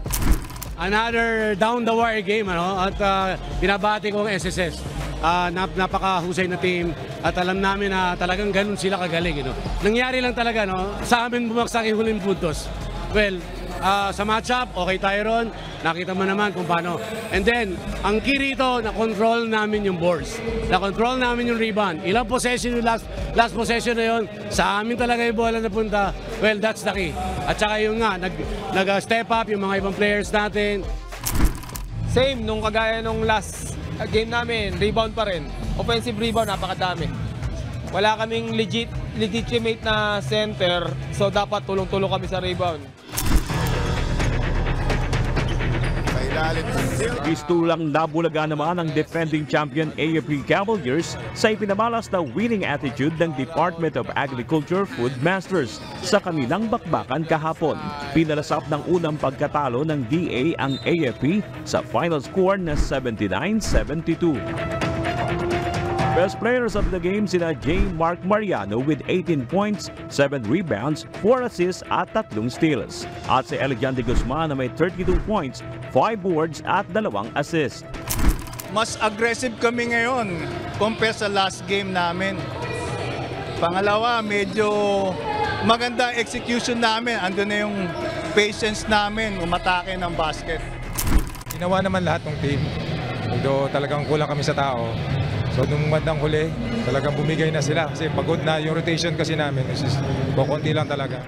Another down-the-wire game at pinabati ko ang SSS. Napakahusay na team at alam namin na talagang ganun sila kagaling. Nangyari lang talaga sa amin bumagsak yung huling puntos. Well, sa matchup, okay tayo ron. Nakita mo naman kung paano. And then, ang key rito, na-control namin yung boards. Na-control namin yung rebound. Ilang possession yung last possession na yun, sa amin talaga yung bola napunta. Well, that's the key. At saka yung nag-step up yung mga ibang players natin. Same, nung kagaya nung last game namin, rebound pa rin. offensive rebound, napakadami. Wala kaming legitimate na center, so dapat tulong-tulong kami sa rebound. Pistulang nabulaga naman ang defending champion AFP Cavaliers sa ipinamalas na winning attitude ng Department of Agriculture Food Masters sa kanilang bakbakan kahapon. Pinalasap ng unang pagkatalo ng DA ang AFP sa final score na 79-72. Best players of the game sina J. Mark Mariano with 18 points, 7 rebounds, 4 assists at 3 steals. At si Eligiante Guzman na may 32 points, 5 boards at 2 assists. Mas aggressive kami ngayon compare sa last game namin. Pangalawa, medyo maganda execution namin. Ando na yung patience namin umatake ng basket. Ginawa naman lahat ng team. Although talagang kulang kami sa tao. So nung bandang huli, talagang bumigay na sila kasi pagod na yung rotation kasi namin. Konti lang talaga.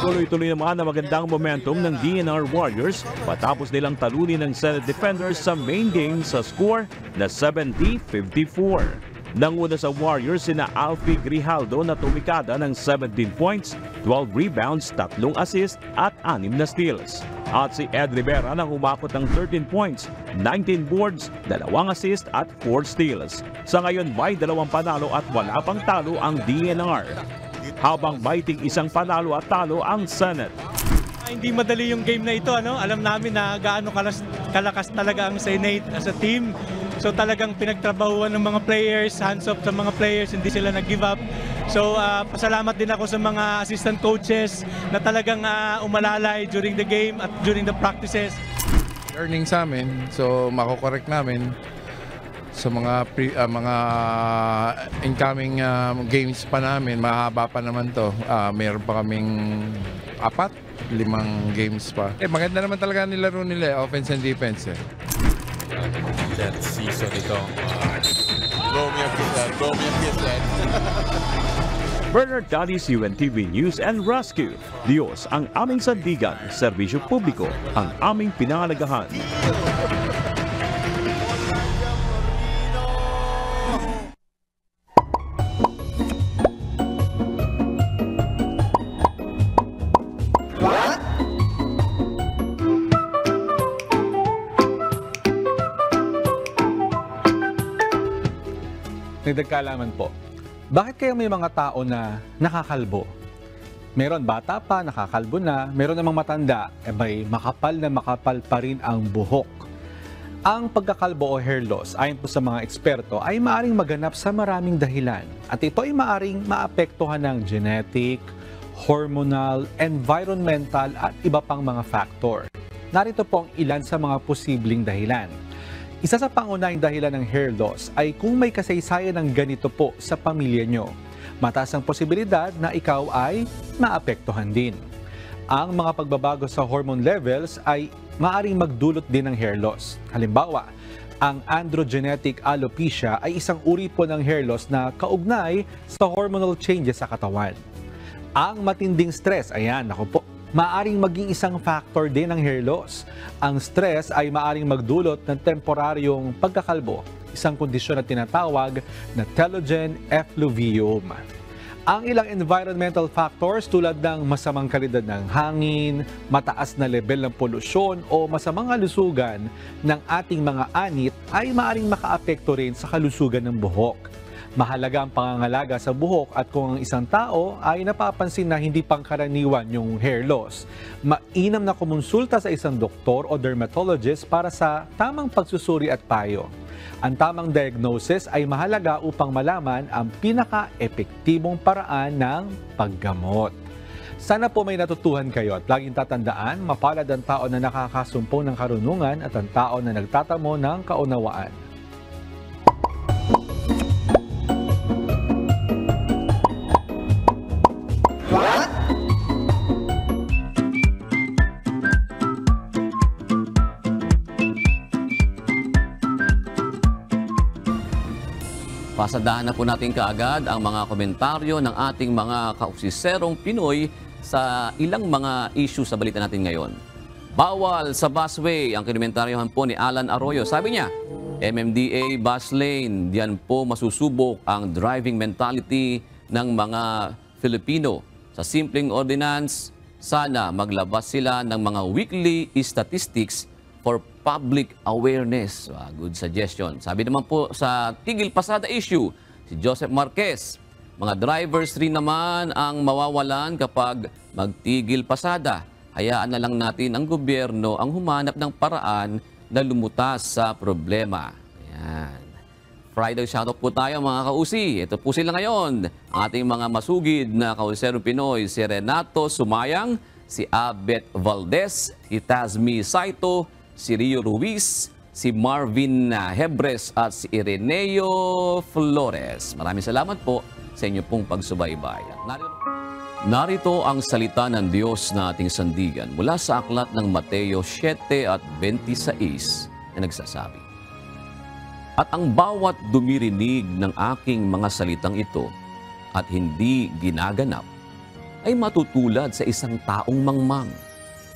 Tuloy-tuloy naman na magandang momentum ng DNR Warriors patapos nilang talunin ng Senate Defenders sa main game sa score na 70-54. Nanguna sa Warriors sina Alfie Grijaldo na tumikada ng 17 points, 12 rebounds, 3 assists at 6 na steals. At si Ed Rivera nang umabot ng 13 points, 19 boards, 2 assists at 4 steals. Sa ngayon may 2 panalo at wala pang talo ang DNR. Habang may tig-1 panalo at talo ang Senate. Hindi madali yung game na ito, ano? Alam namin na gaano kalakas talaga ang Senate as a team. So talagang pinagtrabahuan ng mga players, hands off sa mga players, hindi sila nag-give up. So pasalamat din ako sa mga assistant coaches na talagang umalalay during the game at during the practices. Learning sa amin, so mako-correct namin sa mga incoming games pa namin, mahaba pa naman to. Mayroon pa kaming 4-5 games pa. Maganda naman talaga nilaro nila, offense and defense. That season itong Romeo Quislet. Bernard Dadis, UNTV News and Rescue. Diyos ang aming sandigan, serbisyo publiko ang aming pinangalagahan. Nagkalaman po, bakit kaya may mga tao na nakakalbo? Meron bata pa, nakakalbo na, meron namang matanda, may makapal na makapal pa rin ang buhok. Ang pagkakalbo o hair loss, ayon po sa mga eksperto, ay maaring maganap sa maraming dahilan. At ito ay maaring maapektuhan ng genetic, hormonal, environmental at iba pang mga factor. Narito po ang ilan sa mga posibleng dahilan. Isa sa pangunahing dahilan ng hair loss ay kung may kasaysayan ng ganito po sa pamilya nyo. Mataas ang posibilidad na ikaw ay maapektuhan din. Ang mga pagbabago sa hormone levels ay maaring magdulot din ng hair loss. Halimbawa, ang androgenetic alopecia ay isang uri po ng hair loss na kaugnay sa hormonal changes sa katawan. Ang matinding stress, ayan, ako po, maaring maging isang factor din ng hair loss. Ang stress ay maaring magdulot ng temporaryong pagkakalbo, isang kondisyon na tinatawag na telogen effluvium. Ang ilang environmental factors tulad ng masamang kalidad ng hangin, mataas na level ng polusyon o masamang kalusugan ng ating mga anit ay maaring makaapekto rin sa kalusugan ng buhok. Mahalaga ang pangangalaga sa buhok at kung ang isang tao ay napapansin na hindi pangkaraniwan yung hair loss, mainam na kumonsulta sa isang doktor o dermatologist para sa tamang pagsusuri at payo. Ang tamang diagnosis ay mahalaga upang malaman ang pinaka-epektibong paraan ng paggamot. Sana po may natutuhan kayo at laging tatandaan, mapalad ang tao na nakakasumpong ng karunungan at ang tao na nagtatamo ng kaunawaan. Pasadahan na po natin kaagad ang mga komentaryo ng ating mga kausiserong Pinoy sa ilang mga issue sa balita natin ngayon. Bawal sa busway ang kinumentaryohan po ni Alan Arroyo. Sabi niya, MMDA bus lane, diyan po masusubok ang driving mentality ng mga Filipino. Sa simpleng ordinance, sana maglabas sila ng mga weekly statistics for public awareness. Good suggestion. Sabi naman po sa tigil pasada issue, si Joseph Marquez, mga drivers rin naman ang mawawalan kapag magtigil pasada. Hayaan na lang natin ang gobyerno ang humanap ng paraan na lumutas sa problema. Ayan. Friday shoutout po tayo mga kausi. Ito po sila ngayon. Ang ating mga masugid na kauserong Pinoy, si Renato Sumayang, si Abet Valdez, si Tazmi Saito, si Rio Ruiz, si Marvin Hebres at si Ireneo Flores. Maraming salamat po sa inyo pong pagsubaybay. Narito ang salita ng Diyos na ating sandigan mula sa aklat ng Mateo 7:26 na nagsasabi, "At ang bawat dumirinig ng aking mga salitang ito at hindi ginaganap ay matutulad sa isang taong mangmang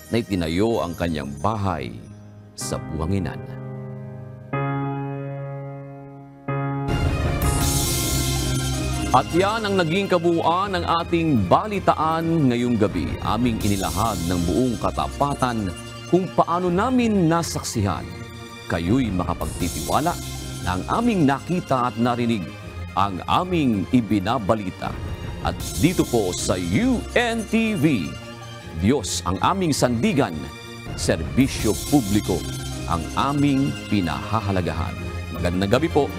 na itinayo ang kanyang bahay sa buhanginan." At yan ang naging kabuuan ng ating balitaan ngayong gabi. Aming inilahad ng buong katapatan kung paano namin nasaksihan. Kayo'y makapagtitiwala na ang aming nakita at narinig, ang aming ibinabalita. At dito po sa UNTV, Diyos ang aming sandigan, serbisyo publiko ang aming pinahahalagahan. Magandang gabi po.